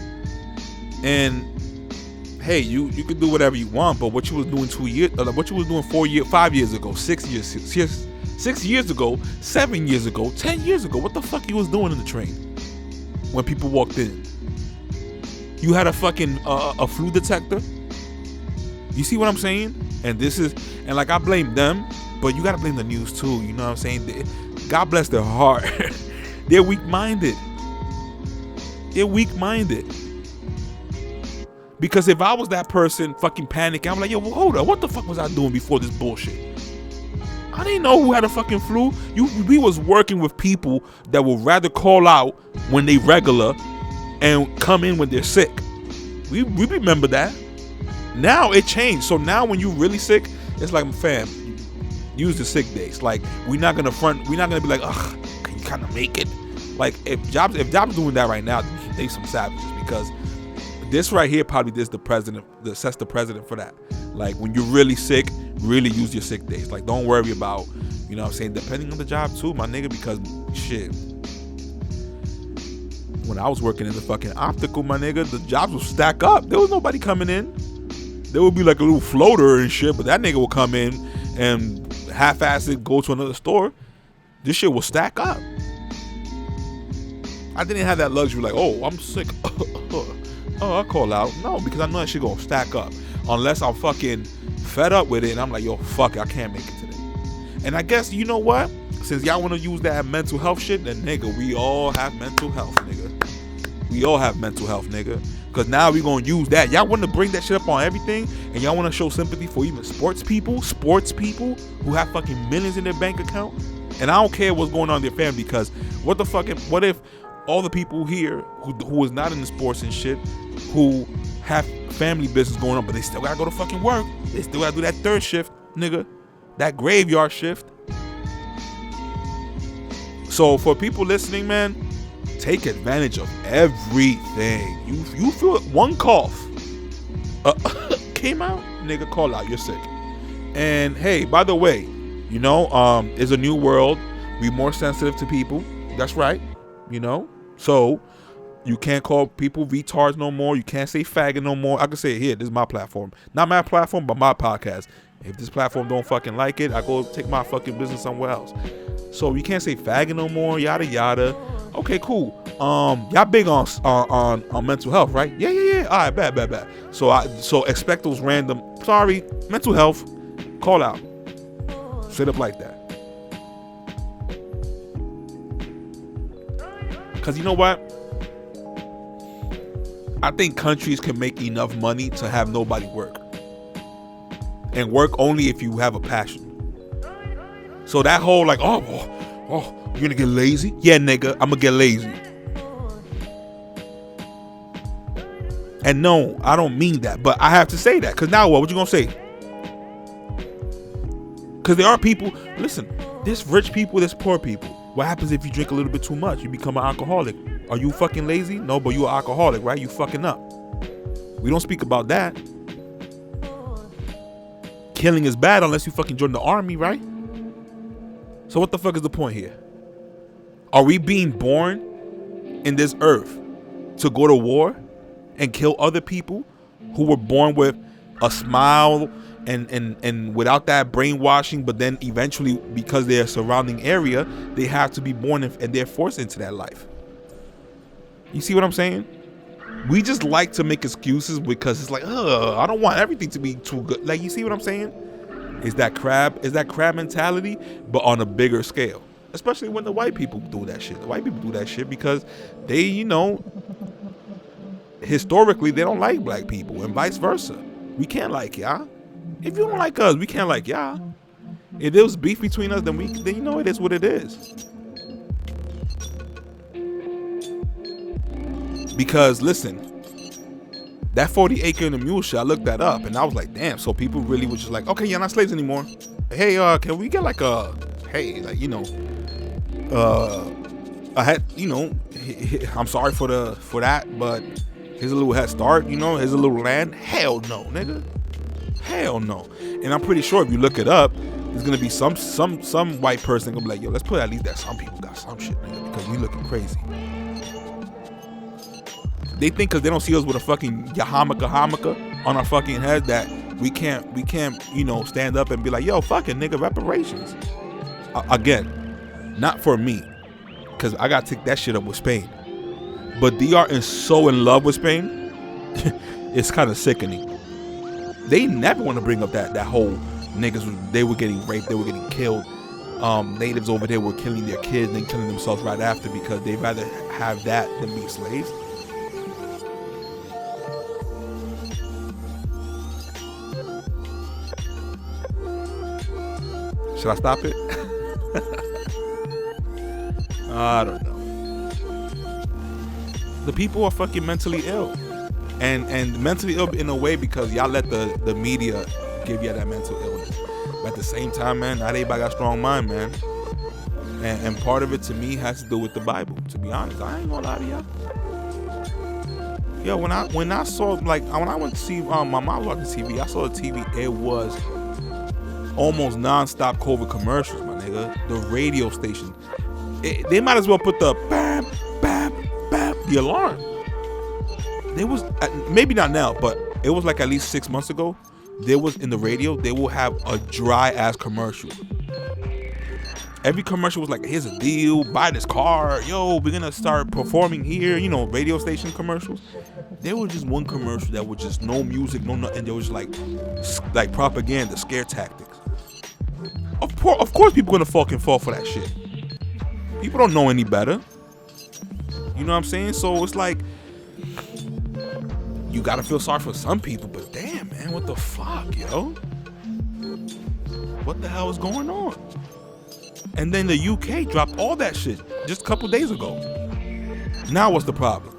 And hey, you could do whatever you want, but what you was doing 2 years, what you was doing 5 years ago, 6 years ago, 7 years ago, 10 years ago, what the fuck you was doing in the train when people walked in? You had a fucking a flu detector. You see what I'm saying? And like I blame them, but you gotta blame the news too. You know what I'm saying? God bless their heart. They're weak-minded. Because if I was that person fucking panicking, I'm like, yo, well, hold up, what the fuck was I doing before this bullshit? I didn't know who had a fucking flu. We was working with people that would rather call out when they regular and come in when they're sick. We remember that. Now it changed. So now when you really sick, it's like, fam, use the sick days. Like, we're not gonna be like, ugh, can you kind of make it? Like, if Jobs doing that right now, they some savages, because this right here probably sets the precedent for that. Like, when you're really sick, really use your sick days. Like, don't worry about, you know what I'm saying, depending on the job too, my nigga, because shit, when I was working in the fucking optical, my nigga, the jobs would stack up. There was nobody coming in. There would be like a little floater and shit, but that nigga would come in and half-ass it, go to another store. This shit will stack up. I didn't have that luxury like, oh, I'm sick. Oh, I'll call out. No, because I know that shit gonna stack up. Unless I'm fucking fed up with it and I'm like, yo, fuck it, I can't make it today. And I guess, you know what? Since y'all want to use that mental health shit, then nigga, we all have mental health, nigga. We all have mental health, nigga. Because now we gonna use that. Y'all want to bring that shit up on everything, and y'all want to show sympathy for even sports people who have fucking millions in their bank account. And I don't care what's going on in their family, because what if all the people here who is not in the sports and shit, who have family business going on, but they still gotta go to fucking work. They still gotta do that third shift, nigga. That graveyard shift. So for people listening, man, take advantage of everything. You feel one cough came out, nigga, call out, you're sick. And hey, by the way, you know, it's a new world. Be more sensitive to people. That's right. You know, so you can't call people retards no more. You can't say faggot no more. I can say it here. This is my platform. Not my platform, but my podcast. If this platform don't fucking like it, I go take my fucking business somewhere else. So you can't say faggot no more, yada yada. Okay, cool. Y'all big on mental health, right? Yeah. All right, bad. So expect those random, sorry, mental health, call out. Straight up like that. Because you know what? I think countries can make enough money to have nobody work. And work only if you have a passion. So that whole like, oh, you're gonna get lazy? Yeah, nigga, I'm gonna get lazy. And no, I don't mean that, but I have to say that, because now what you gonna say? Because there are people, listen, there's rich people, there's poor people. What happens if you drink a little bit too much? You become an alcoholic. Are you fucking lazy? No, but you're an alcoholic, right? You fucking up. We don't speak about that. Killing is bad unless you fucking join the army, right? So what the fuck is the point here? Are we being born in this earth to go to war and kill other people who were born with a smile and without that brainwashing, but then eventually, because their surrounding area, they have to be born and they're forced into that life? You see what I'm saying? We just like to make excuses because it's like, I don't want everything to be too good. Like, you see what I'm saying? Is that crab mentality, but on a bigger scale. Especially when the white people do that shit. The white people do that shit because they, you know, historically, they don't like black people, and vice versa. We can't like y'all. If you don't like us, we can't like y'all. If there was beef between us, then you know it is what it is. Because listen, that 40 acre and a mule shit, I looked that up and I was like, damn. So people really were just like, okay, you're not slaves anymore. Hey, can we get like a I had, I'm sorry for that, but here's a little head start, here's a little land. Hell no, nigga. Hell no. And I'm pretty sure if you look it up, there's gonna be some white person gonna be like, yo, let's put at least that some people got some shit, nigga, because we looking crazy. They think because they don't see us with a fucking hamaka on our fucking head that we can't, stand up and be like, yo, fucking nigga, reparations. Again, not for me, because I gotta take that shit up with Spain. But DR is so in love with Spain, it's kind of sickening. They never want to bring up that whole niggas, they were getting raped, they were getting killed. Natives over there were killing their kids and killing themselves right after because they'd rather have that than be slaves. Should I stop it? I don't know. The people are fucking mentally ill. And mentally ill in a way because y'all let the media give you that mental illness. But at the same time, man, not everybody got a strong mind, man. And part of it to me has to do with the Bible, to be honest. I ain't gonna lie to y'all. Yo, when I saw, like, when I went to see my mom was watching TV, I saw the TV, it was almost non-stop COVID commercials, my nigga. The radio station. They might as well put the bam, bam, bam, the alarm. There was, maybe not now, but it was like at least 6 months ago, there was in the radio, they will have a dry ass commercial. Every commercial was like, here's a deal, buy this car, yo, we're gonna start performing here, radio station commercials. There was just one commercial that was just no music, no nothing. There was like propaganda, scare tactics. Of course people gonna fucking fall for that shit. People don't know any better. You know what I'm saying? So it's like, you gotta feel sorry for some people, but damn, man, what the fuck, yo? What the hell is going on? And then the UK dropped all that shit just a couple days ago. Now what's the problem?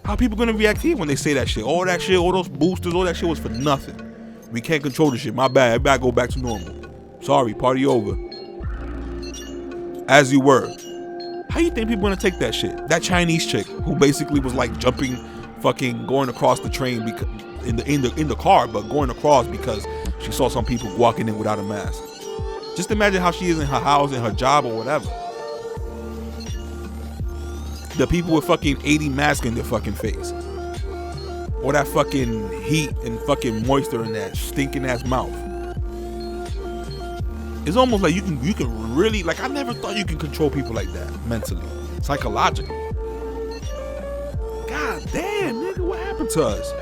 How people gonna react here when they say that shit? All that shit, all those boosters, all that shit was for nothing. We can't control the shit. My bad. Everybody go back to normal. Sorry, party over. As you were. How you think people gonna take that shit? That Chinese chick who basically was like jumping, fucking going across the train because in the car, but going across because she saw some people walking in without a mask. Just imagine how she is in her house, in her job, or whatever. The people with fucking 80 masks in their fucking face. Or that fucking heat and fucking moisture in that stinking ass mouth. It's almost like you can really, like, I never thought you can control people like that mentally, psychologically. God damn, nigga, what happened to us?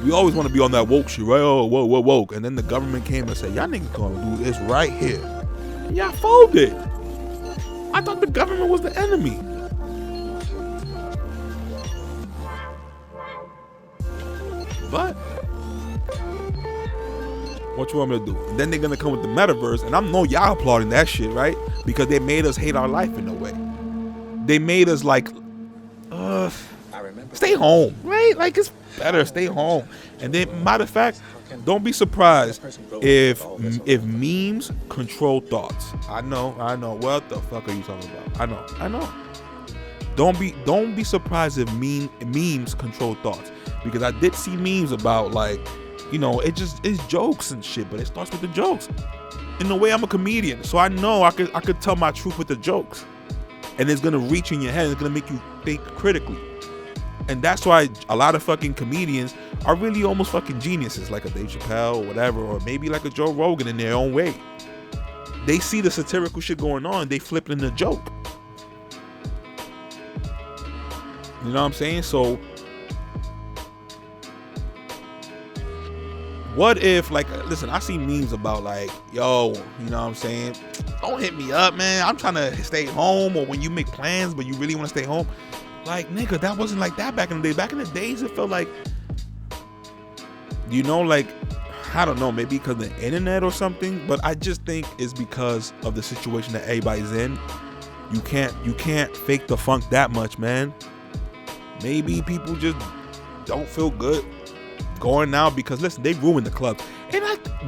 We always want to be on that woke shit, right? Oh, woke. And then the government came and said, y'all niggas gonna do this right here. And y'all folded. I thought the government was the enemy. But what you want me to do? And then they're gonna come with the metaverse, and I know y'all applauding that shit, right? Because they made us hate our life in a way. They made us like, stay home, right? Like, it's better stay home. And then, matter of fact, don't be surprised if memes control thoughts. I know. What the fuck are you talking about? I know. Don't be surprised if memes control thoughts, because I did see memes about, like, it's jokes and shit, but it starts with the jokes. In the way, I'm a comedian, so I know I could tell my truth with the jokes, and it's gonna reach in your head. It's gonna make you think critically. And that's why a lot of fucking comedians are really almost fucking geniuses, like a Dave Chappelle or whatever, or maybe like a Joe Rogan in their own way. They see the satirical shit going on, they flip it into a joke. You know what I'm saying? So what if, like, listen, I see memes about, like, yo, you know what I'm saying? Don't hit me up, man. I'm trying to stay home. Or when you make plans, but you really want to stay home. Like, nigga, that wasn't like that back in the day. Back in the days, it felt like, like, I don't know, maybe because of the internet or something. But I just think it's because of the situation that everybody's in. You can't fake the funk that much, man. Maybe people just don't feel good going now because, listen, they ruined the club. And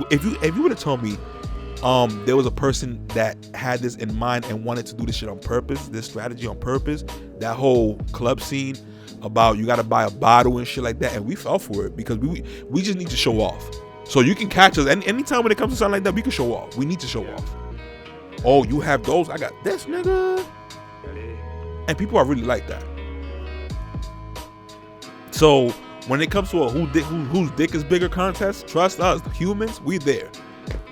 if you would have told me there was a person that had this in mind and wanted to do this shit on purpose, this strategy on purpose, that whole club scene about you got to buy a bottle and shit like that, and we fell for it because we just need to show off. So you can catch us anytime when it comes to something like that, we can show off. We need to show off. Oh, you have those, I got this, nigga. And people are really like that. So when it comes to a whose dick is bigger contest, trust us, humans, we there.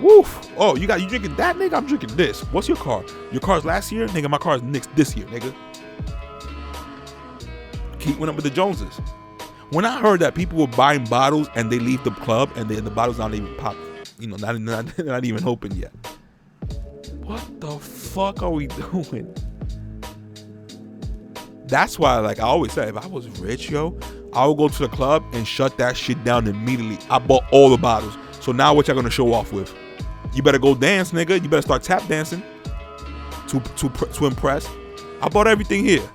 Woof. Oh, you drinking that, nigga? I'm drinking this. What's your car? Your car's last year? Nigga, my car's this year, nigga. Keep went up with the Joneses. When I heard that people were buying bottles and they leave the club and the bottles not even pop, not even open yet. What the fuck are we doing? That's why, like I always say, if I was rich, yo, I would go to the club and shut that shit down immediately. I bought all the bottles. So now what y'all gonna show off with? You better go dance, nigga. You better start tap dancing to impress. I bought everything here.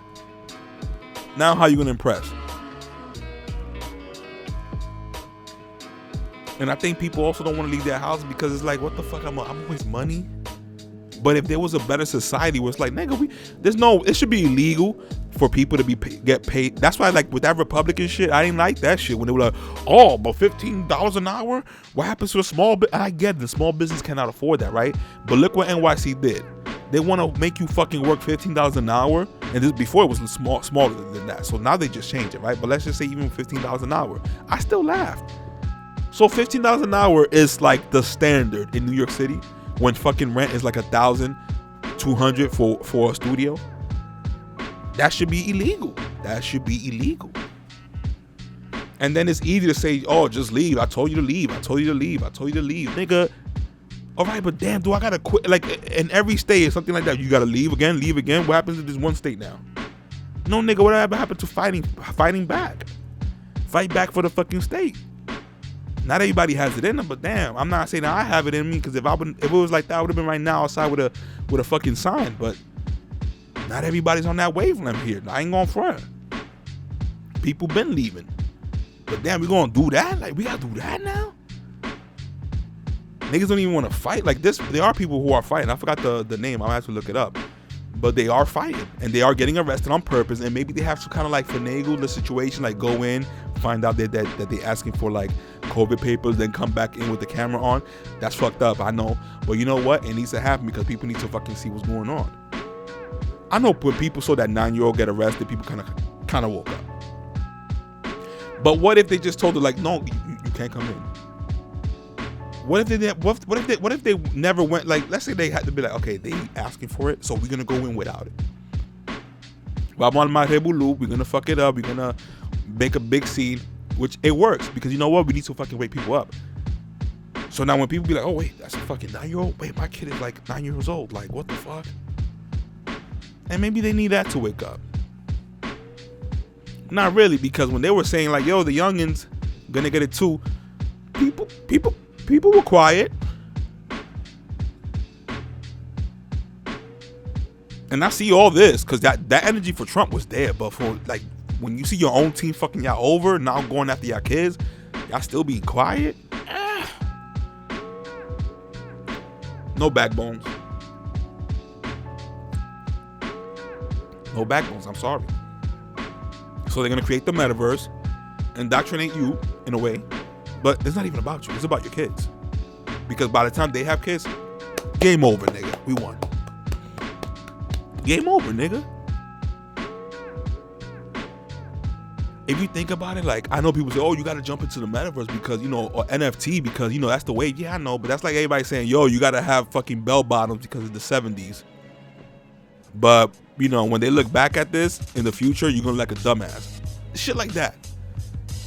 Now how you gonna impress? And I think people also don't want to leave their house because it's like, what the fuck? I'm gonna waste money. But if there was a better society where it's like, nigga, it should be illegal for people to get paid. That's why, like, with that Republican shit, I didn't like that shit when they were like, oh, but $15 an hour? What happens to a small business? I get it, the small business cannot afford that, right? But look what NYC did. They want to make you fucking work $15 an hour, and this before it was smaller than that. So now they just changed it, right? But let's just say even $15 an hour, I still laughed. So $15 an hour is like the standard in New York City. When fucking rent is like $1,200 for a studio, that should be illegal. That should be illegal. And then it's easy to say, oh, just leave. I told you to leave. I told you to leave. I told you to leave, nigga. All right, but damn, do I gotta quit? Like in every state or something like that, you gotta leave again, leave again. What happens if there's one state now? No, nigga, what happened to fighting back? Fight back for the fucking state. Not everybody has it in them, but damn, I'm not saying that I have it in me, because if it was like that, I would have been right now outside with a fucking sign. But not everybody's on that wavelength here. I ain't going front. People been leaving, but damn, we gonna do that? Like, we gotta do that now? Niggas don't even want to fight like this. There are people who are fighting. I forgot the name. I'll have to look it up. But they are fighting, and they are getting arrested on purpose, and maybe they have to kind of like finagle the situation, like go in, find out that they asking for like COVID papers, then come back in with the camera on. That's fucked up, I know. But you know what? It needs to happen because people need to fucking see what's going on. I know when people saw that 9-year-old get arrested, people kind of woke up. But what if they just told her like, no, you can't come in? What if they never went, like, let's say they had to be like, okay, they asking for it, so we're gonna go in without it. Vamos al Marebulu, we're gonna fuck it up, we're gonna make a big scene, which it works, because you know what, we need to fucking wake people up. So now when people be like, oh wait, that's a fucking 9-year-old, wait, my kid is like 9 years old, like what the fuck? And maybe they need that to wake up. Not really, because when they were saying like, yo, the youngins gonna get it too, people were quiet. And I see all this because that energy for Trump was there, but for like when you see your own team fucking y'all over, now going after y'all kids, y'all still be quiet. No backbones. No backbones, I'm sorry. So they're gonna create the metaverse, indoctrinate you in a way, but it's not even about you, it's about your kids. Because by the time they have kids, game over, nigga. We won. Game over, nigga. If you think about it, like, I know people say, oh, you gotta jump into the metaverse because, you know, or NFT because, you know, that's the wave. Yeah, I know, but that's like everybody saying, yo, you gotta have fucking bell bottoms because of the 70s. But, you know, when they look back at this in the future, you're gonna look like a dumbass. Shit like that.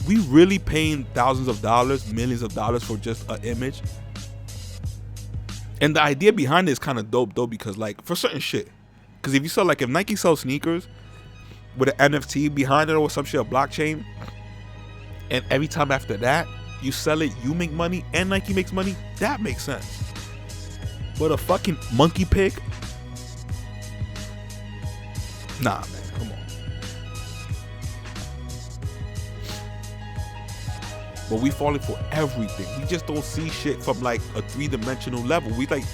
We really paying thousands of dollars, millions of dollars for just an image. And the idea behind it is kind of dope, though, because, like, for certain shit. Because if you saw, like, if Nike sells sneakers with an NFT behind it or some shit, a blockchain, and every time after that, you sell it, you make money, and Nike makes money, that makes sense. But a fucking monkey pig? Nah, man, come on. but we falling for everything. We just don't see shit from like a 3-dimensional level. We like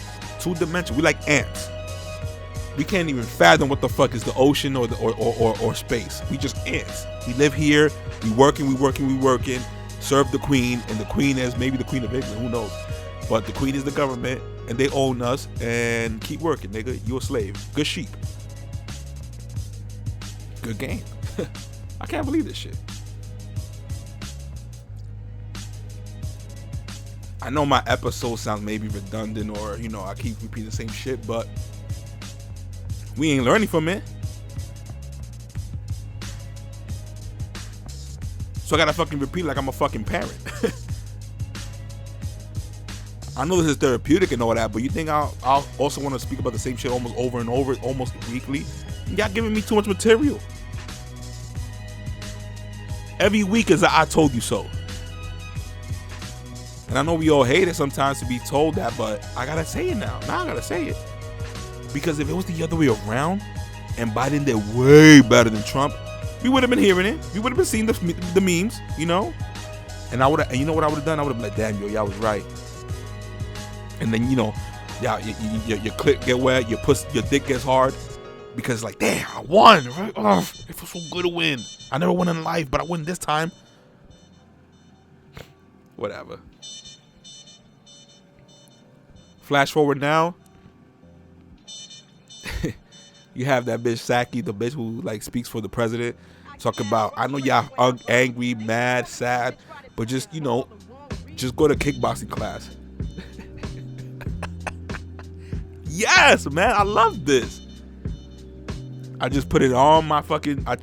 2-dimensional. We like ants. We can't even fathom what the fuck is the ocean or space. We just ants. We live here. We working. Serve the queen, and the queen is maybe the queen of England. Who knows? But the queen is the government, and they own us. And keep working, nigga. You a slave. Good sheep. Good game. I can't believe this shit. I know my episode sounds maybe redundant, or I keep repeating the same shit, but we ain't learning from it. So I gotta fucking repeat like I'm a fucking parent. I know this is therapeutic and all that, but you think I'll also want to speak about the same shit almost over and over, almost weekly? Y'all giving me too much material. Every week is a I told you so. And I know we all hate it sometimes to be told that, but I gotta say it now. Now I gotta say it. Because if it was the other way around and Biden did way better than Trump, we would have been hearing it. We would have been seeing the memes, And I would have, and you know what I would have done? I would have been like, damn, y'all was right. And then, y'all, your clit get wet, your dick gets hard. Because it's like, damn, I won, right? Oh, it feels so good to win. I never won in life, but I win this time. Whatever. Flash forward now. You have that bitch Saki, the bitch who like speaks for the president, talk about, I know y'all angry, mad, sad, but just just go to kickboxing class. Yes, man, I love this. I just put it on my fucking. I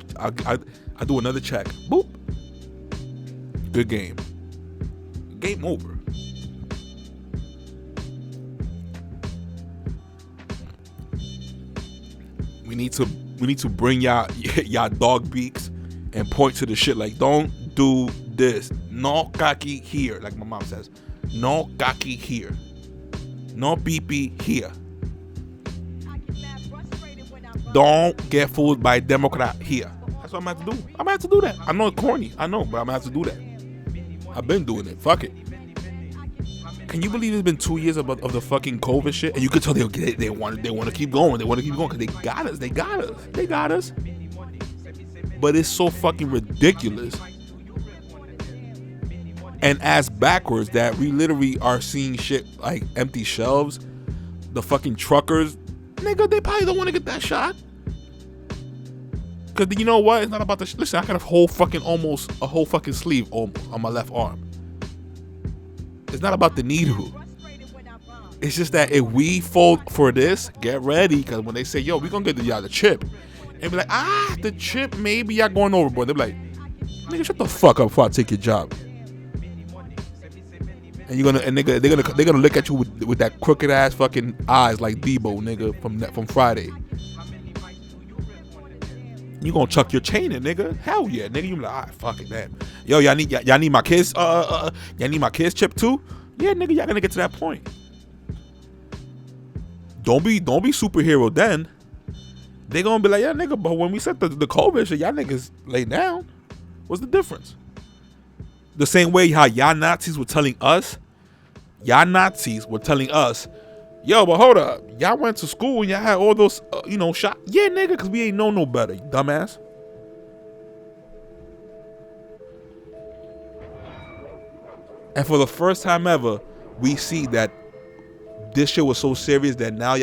do another check. Boop. Good game. Game over. We need to bring y'all dog beaks and point to the shit like, don't do this. No kaki here, like my mom says. No kaki here. No pee here. Don't get fooled by Democrat here. That's what I'm gonna have to do. I'm gonna have to do that. I know it's corny. I know, but I'm gonna have to do that. I've been doing it. Fuck it. Can you believe it's been 2 years of the fucking COVID shit? And you could tell they want to keep going. They want to keep going because they got us. But it's so fucking ridiculous and ass backwards that we literally are seeing shit like empty shelves. The fucking truckers, nigga, they probably don't want to get that shot. Because you know what? It's not about the listen, I got a whole fucking sleeve almost on my left arm. It's not about the needle. It's just that if we fall for this, get ready. Because when they say, yo, we gonna get the chip. And be like, the chip, maybe y'all going overboard. They're like, nigga, shut the fuck up before I take your job. And they're gonna look at you with that crooked ass fucking eyes like Debo, nigga, from Friday. You gonna chuck your chain in, nigga? Hell yeah, nigga. You like, alright, fuck it, man. Yo, y'all need my kids. Y'all need my kids chip too? Yeah, nigga, y'all gonna get to that point. Don't be superhero then. They gonna be like, yeah, nigga, but when we set the COVID shit, y'all niggas lay down. What's the difference? The same way how y'all Nazis were telling us, yo, but hold up, y'all went to school and y'all had all those, shots. Yeah, nigga, because we ain't know no better, you dumbass. And for the first time ever, we see that this shit was so serious that now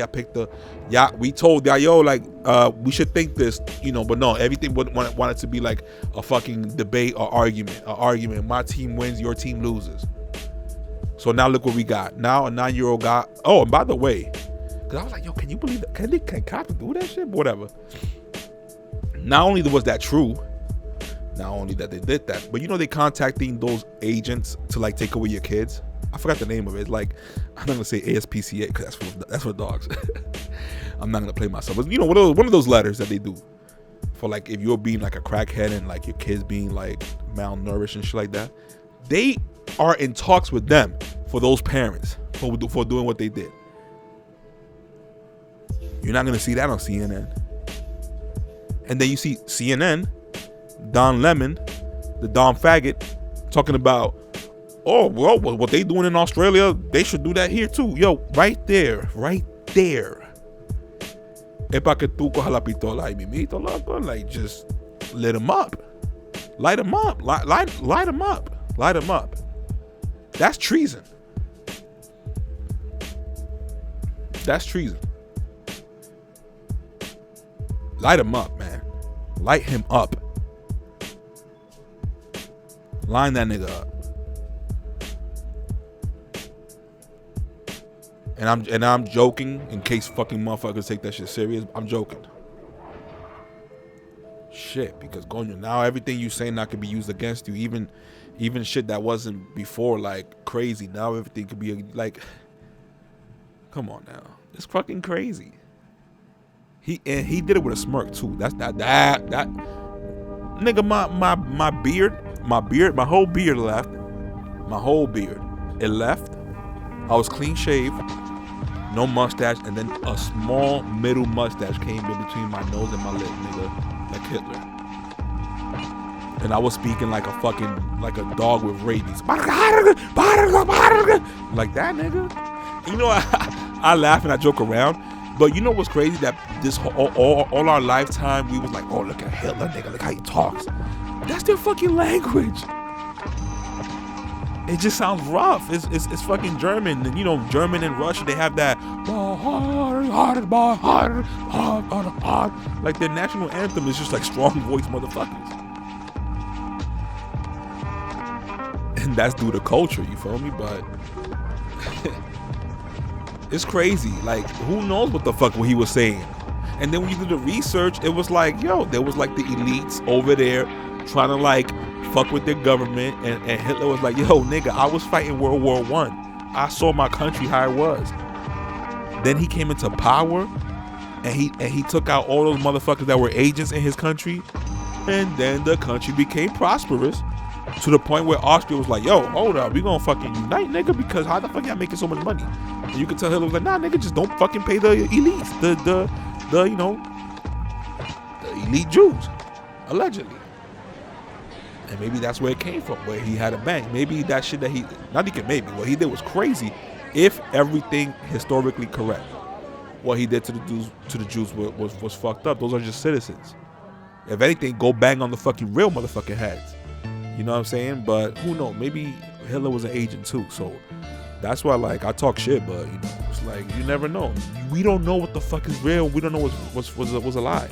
we told y'all, yo, like, we should think this, but no, everything wanted to be like a fucking debate or argument. My team wins, your team loses. So now look what we got. Now a 9-year-old guy. Oh, and by the way, because I was like, yo, can you believe that? Can cops do that shit? Whatever. Not only was that true, not only that they did that, but they contacting those agents to like take away your kids. I forgot the name of it. It's like, I'm not gonna say ASPCA because that's for dogs. I'm not gonna play myself. But one of those letters that they do for like if you're being like a crackhead and like your kids being like malnourished and shit like that. They are in talks with them for those parents for doing what they did. You're not gonna see that on CNN. And then you see CNN, Don Lemon, the Don faggot, talking about, Oh, well, what they doing in Australia, they should do that here too. Yo, right there. Es para que tú cojas la pistola y mimito, loco, like, just lit them up. Light them up. Light them up. Light them up. That's treason. That's treason. Light him up, man. Light him up. Line that nigga up. And I'm joking in case fucking motherfuckers take that shit serious. I'm joking. Shit, because going now everything you say now could be used against you. Even shit that wasn't before like crazy. Now everything could be like, come on now. It's fucking crazy. He did it with a smirk too. That's that nigga, my beard, my whole beard left. My whole beard. It left. I was clean shaved, no mustache, and then a small middle mustache came in between my nose and my lip, nigga, like Hitler. And I was speaking like a dog with rabies. Like that, nigga. You know, I laugh and I joke around, but you know what's crazy? That this all our lifetime we was like, oh, look at Hitler, nigga, look how he talks. That's their fucking language. It just sounds rough. It's fucking German. And you know, German and Russian, they have that like their national anthem is just like strong voice motherfuckers. And that's due to culture, you feel me? But it's crazy. Like, who knows what the fuck he was saying? And then when you do the research, it was like, yo, there was like the elites over there trying to like fuck with their government, and Hitler was like, yo, nigga, I was fighting World War I. I saw my country how it was. Then he came into power, and he took out all those motherfuckers that were agents in his country, and then the country became prosperous to the point where Austria was like, yo, hold up, we gonna fucking unite, nigga, because how the fuck y'all making so much money? And you could tell Hitler was like, nah, nigga, just don't fucking pay the elites, the you know, the elite Jews, allegedly. And maybe that's where it came from, where he had a bank. Maybe that shit that what he did was crazy, if everything historically correct. What he did to the Jews was fucked up. Those are just citizens. If anything, go bang on the fucking real motherfucking heads. You know what I'm saying? But who knows? Maybe Hitler was an agent too. So that's why, like, I talk shit, but you know, it's like you never know. We don't know what the fuck is real. We don't know what's a lie.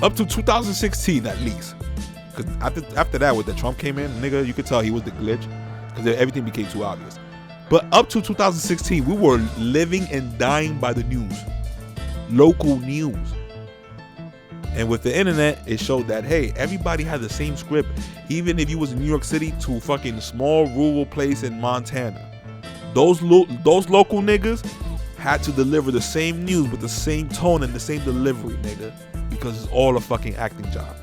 Up to 2016 at least, because after that, with the Trump came in, nigga, you could tell he was the glitch, because everything became too obvious. But up to 2016, we were living and dying by the news, local news. And with the internet, it showed that, hey, everybody had the same script, even if you was in New York City to fucking small rural place in Montana. Those local niggas had to deliver the same news with the same tone and the same delivery, nigga. Because it's all a fucking acting job.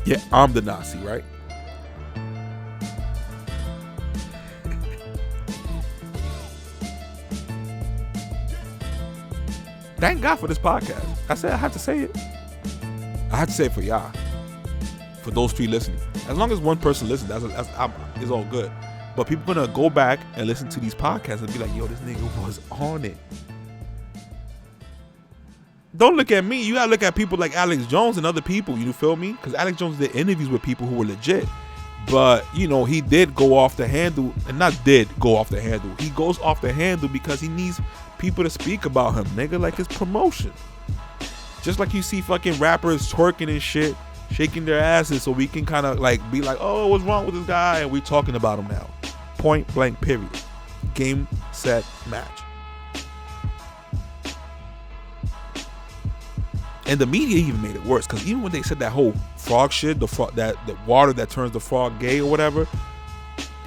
Yeah, I'm the Nazi, right? Thank God for this podcast. I said I had to say it. I had to say it for y'all. For those three listening. As long as one person listens, it's all good. But people gonna go back and listen to these podcasts and be like, yo, this nigga was on it. Don't look at me. You gotta look at people like Alex Jones and other people. You feel me? Because Alex Jones did interviews with people who were legit. But, you know, he did go off the handle. And not did go off the handle. He goes off the handle because he needs people to speak about him, nigga. Like his promotion. Just like you see fucking rappers twerking and shit, shaking their asses, so we can kind of like be like, oh, what's wrong with this guy? And we talking about him now. Point blank, period. Game, set, match. And the media even made it worse, because even when they said that whole frog shit, the water that turns the frog gay or whatever,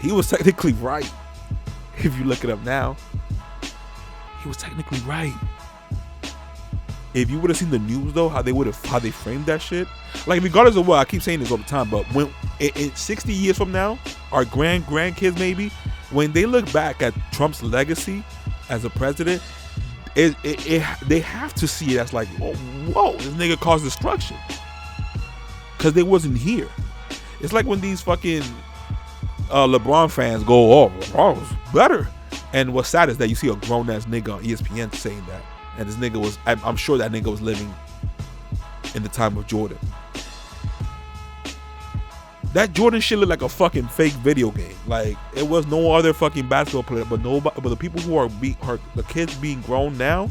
he was technically right. If you look it up now, he was technically right. If you would have seen the news though, how they framed that shit, like regardless of what, I keep saying this all the time, but when in 60 years from now, our grandkids maybe, when they look back at Trump's legacy as a president, they have to see it as like, whoa, this nigga caused destruction because they wasn't here. It's like when these fucking LeBron fans go, oh, LeBron was better. And what's sad is that you see a grown ass nigga on ESPN saying that, and this nigga was, I'm sure that nigga was living in the time of Jordan. That Jordan shit looked like a fucking fake video game. Like, it was no other fucking basketball player, but the people who are the kids being grown now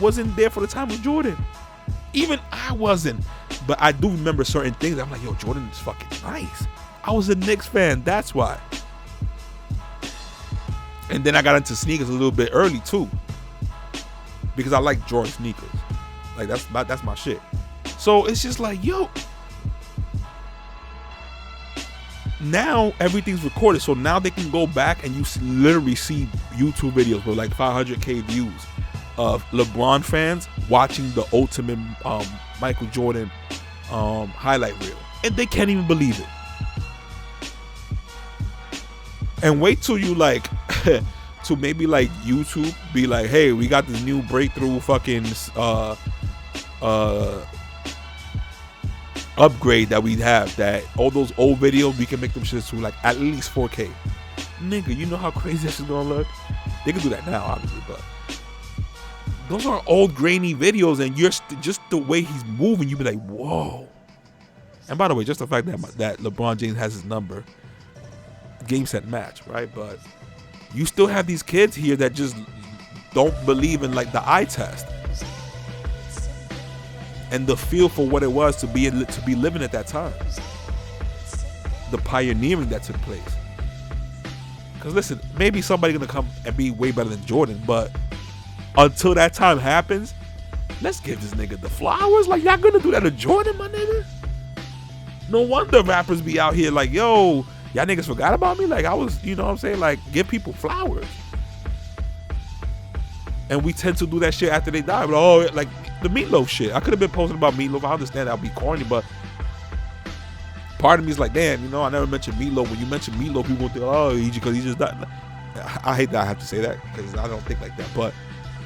wasn't there for the time of Jordan. Even I wasn't, but I do remember certain things. I'm like, yo, Jordan is fucking nice. I was a Knicks fan, that's why. And then I got into sneakers a little bit early too, because I like Jordan sneakers. Like that's my shit. So it's just like, yo, now everything's recorded, so now they can go back and you literally see YouTube videos with like 500k views of LeBron fans watching the ultimate Michael Jordan highlight reel, and they can't even believe it. And wait till you like to maybe like YouTube be like, hey, we got this new breakthrough fucking upgrade that we have, that all those old videos we can make them shit to like at least 4K. Nigga, you know how crazy that shit's gonna look? They can do that now, obviously, but those are old grainy videos, and you're just the way he's moving, you be like, whoa. And by the way, just the fact that LeBron James has his number, game, set, match, right? But you still have these kids here that just don't believe in like the eye test and the feel for what it was to be living at that time, the pioneering that took place. Because listen, maybe somebody's gonna come and be way better than Jordan, but until that time happens, let's give this nigga the flowers. Like, y'all gonna do that to Jordan, my nigga? No wonder rappers be out here like, yo, y'all niggas forgot about me. Like, I was, you know what I'm saying? Like, give people flowers. And we tend to do that shit after they die. But, oh, like the Meatloaf shit. I could have been posting about Meatloaf. I understand that would be corny, but part of me is like, damn, you know, I never mentioned Meatloaf. When you mention Meatloaf, people think, oh, because he just died. I hate that I have to say that because I don't think like that. But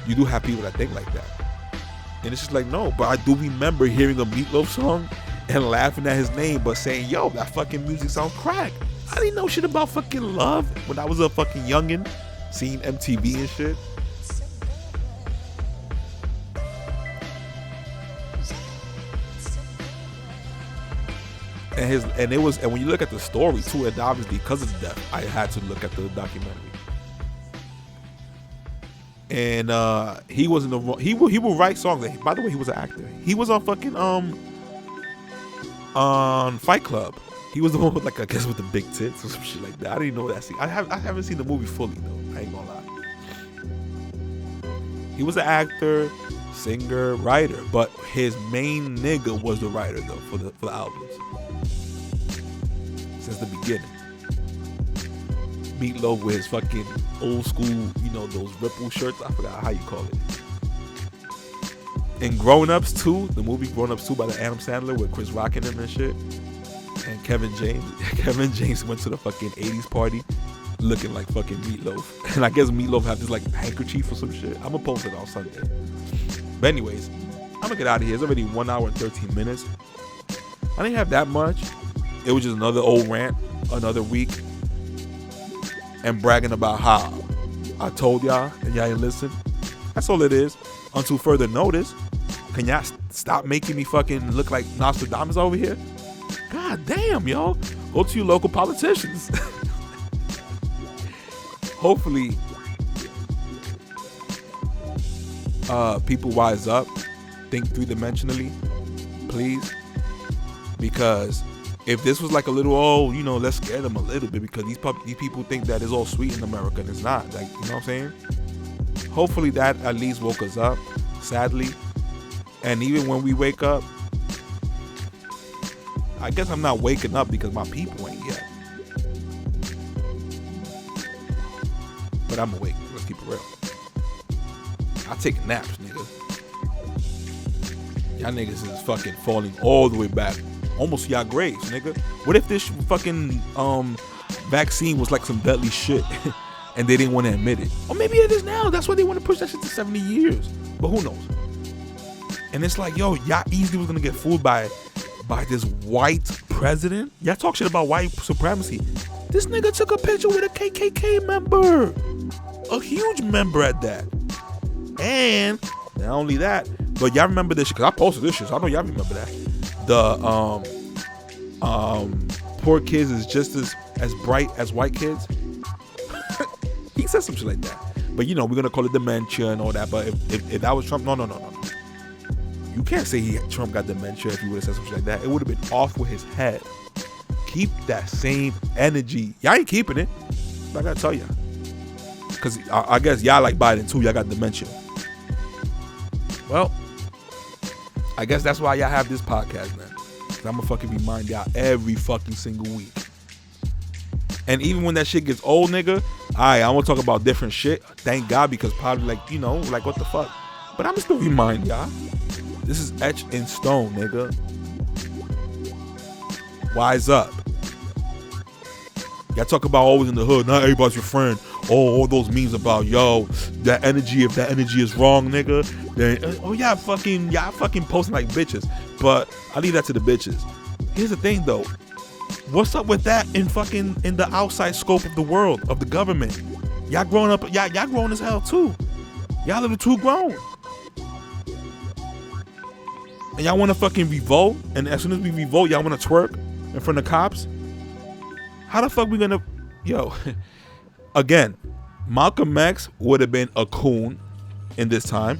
you do have people that think like that. And it's just like, no. But I do remember hearing a Meatloaf song and laughing at his name, but saying, yo, that fucking music sounds crack. I didn't know shit about fucking love when I was a fucking youngin', seeing MTV and shit. And when you look at the story too, and obviously because of his death, I had to look at the documentary. And he was in the he would write songs. By the way, he was an actor. He was on fucking on Fight Club. He was the one with like, I guess, with the big tits or some shit like that. I didn't know that scene. I haven't seen the movie fully though. I ain't gonna lie. He was an actor, singer, writer, but his main nigga was the writer though for the albums since the beginning. Meatloaf with his fucking old school, you know, those ripple shirts. I forgot how you call it. And Grown Ups 2, the movie Grown Ups 2 by the Adam Sandler with Chris Rock in him and shit. And Kevin James. Kevin James went to the fucking 80s party looking like fucking Meatloaf. And I guess Meatloaf had this like handkerchief or some shit. I'm gonna post it on Sunday. But anyways, I'm gonna get out of here. It's already 1 hour and 13 minutes. I didn't have that much. It was just another old rant, another week. And bragging about how I told y'all and y'all ain't listen. That's all it is. Until further notice. Can y'all stop making me fucking look like Nostradamus over here? God damn, y'all. Go to your local politicians. Hopefully, people wise up, think three-dimensionally, please. Because if this was like a little, oh, you know, let's scare them a little bit, because these people think that it's all sweet in America, and it's not. Like, you know what I'm saying? Hopefully that at least woke us up, sadly. And even when we wake up, I guess I'm not waking up because my people ain't yet. But I'm awake. Let's keep it real. I take naps, nigga. Y'all niggas is fucking falling all the way back, almost to y'all graves, nigga. What if this fucking vaccine was like some deadly shit and they didn't want to admit it. Or maybe it is now. That's why they want to push that shit to 70 years. But who knows? And it's like, yo, y'all easily was gonna get fooled by this white president. Y'all talk shit about white supremacy. This nigga took a picture with a KKK member, a huge member at that. And not only that, but y'all remember this shit, because I posted this shit, so I know y'all remember that. The poor kids is just as bright as white kids. He said some shit like that. But we're gonna call it dementia and all that. But if that was Trump, no. You can't say Trump got dementia if he would have said some shit like that. It would have been off with his head. Keep that same energy. Y'all ain't keeping it. But I gotta tell y'all. Because I guess y'all like Biden too. Y'all got dementia. Well, I guess that's why y'all have this podcast, man. I'm gonna fucking remind y'all every fucking single week. And even when that shit gets old, nigga, I want to talk about different shit. Thank God, because probably like what the fuck. But I'm still remind y'all. This is etched in stone, nigga. Wise up. Y'all talk about always in the hood, not everybody's your friend. Oh, all those memes about, yo, that energy, if that energy is wrong, nigga, then, y'all fucking posting like bitches. But I leave that to the bitches. Here's the thing, though. What's up with that in the outside scope of the world, of the government? Y'all growing up, y'all grown as hell, too. Y'all a little too grown. And y'all want to fucking revolt, and as soon as we revolt, y'all want to twerk in front of cops? How the fuck we gonna... Yo, again, Malcolm X would have been a coon in this time.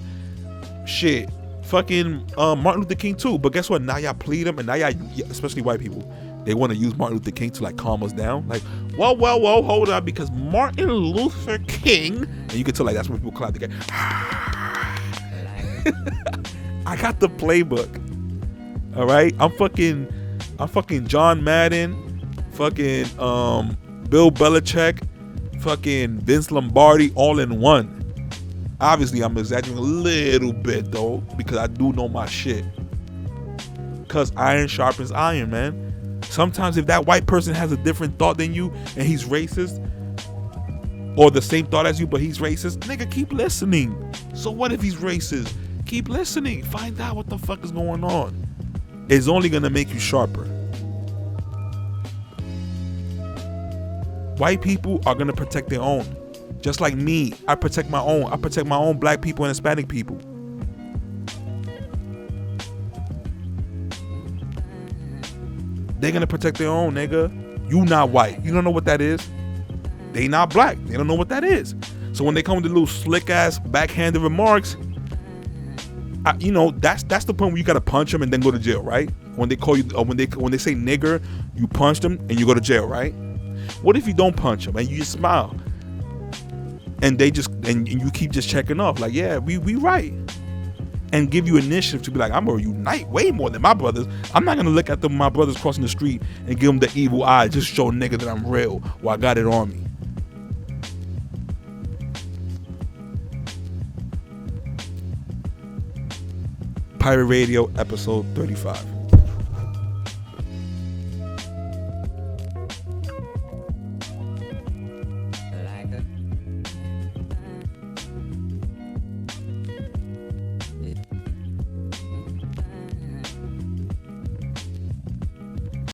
Shit, fucking Martin Luther King too. But guess what? Now y'all plead him, and now y'all, especially white people, they want to use Martin Luther King to like calm us down. Like, whoa, hold on, because Martin Luther King, and you can tell like that's when people clap together. I got the playbook. All right, I'm fucking John Madden, fucking Bill Belichick, fucking Vince Lombardi, all in one. Obviously, I'm exaggerating a little bit though, because I do know my shit. Cause iron sharpens iron, man. Sometimes if that white person has a different thought than you and he's racist, or the same thought as you but he's racist, nigga, keep listening. So what if he's racist? Keep listening. Find out what the fuck is going on. It's only gonna make you sharper. White people are gonna protect their own. Just like me, I protect my own. I protect my own black people and Hispanic people. They're gonna protect their own, nigga. You not white. You don't know what that is. They not black. They don't know what that is. So when they come with the little slick ass backhanded remarks, that's the point where you gotta punch them and then go to jail, right? When they call you, when they say nigger, you punch them and you go to jail, right? What if you don't punch them and you just smile, and they just and you keep just checking off, like, yeah, we right, and give you initiative to be like, I'm gonna unite way more than my brothers. I'm not gonna look at my brothers crossing the street and give them the evil eye, just show nigga that I'm real, or I got it on me. Pirate Radio, episode 35.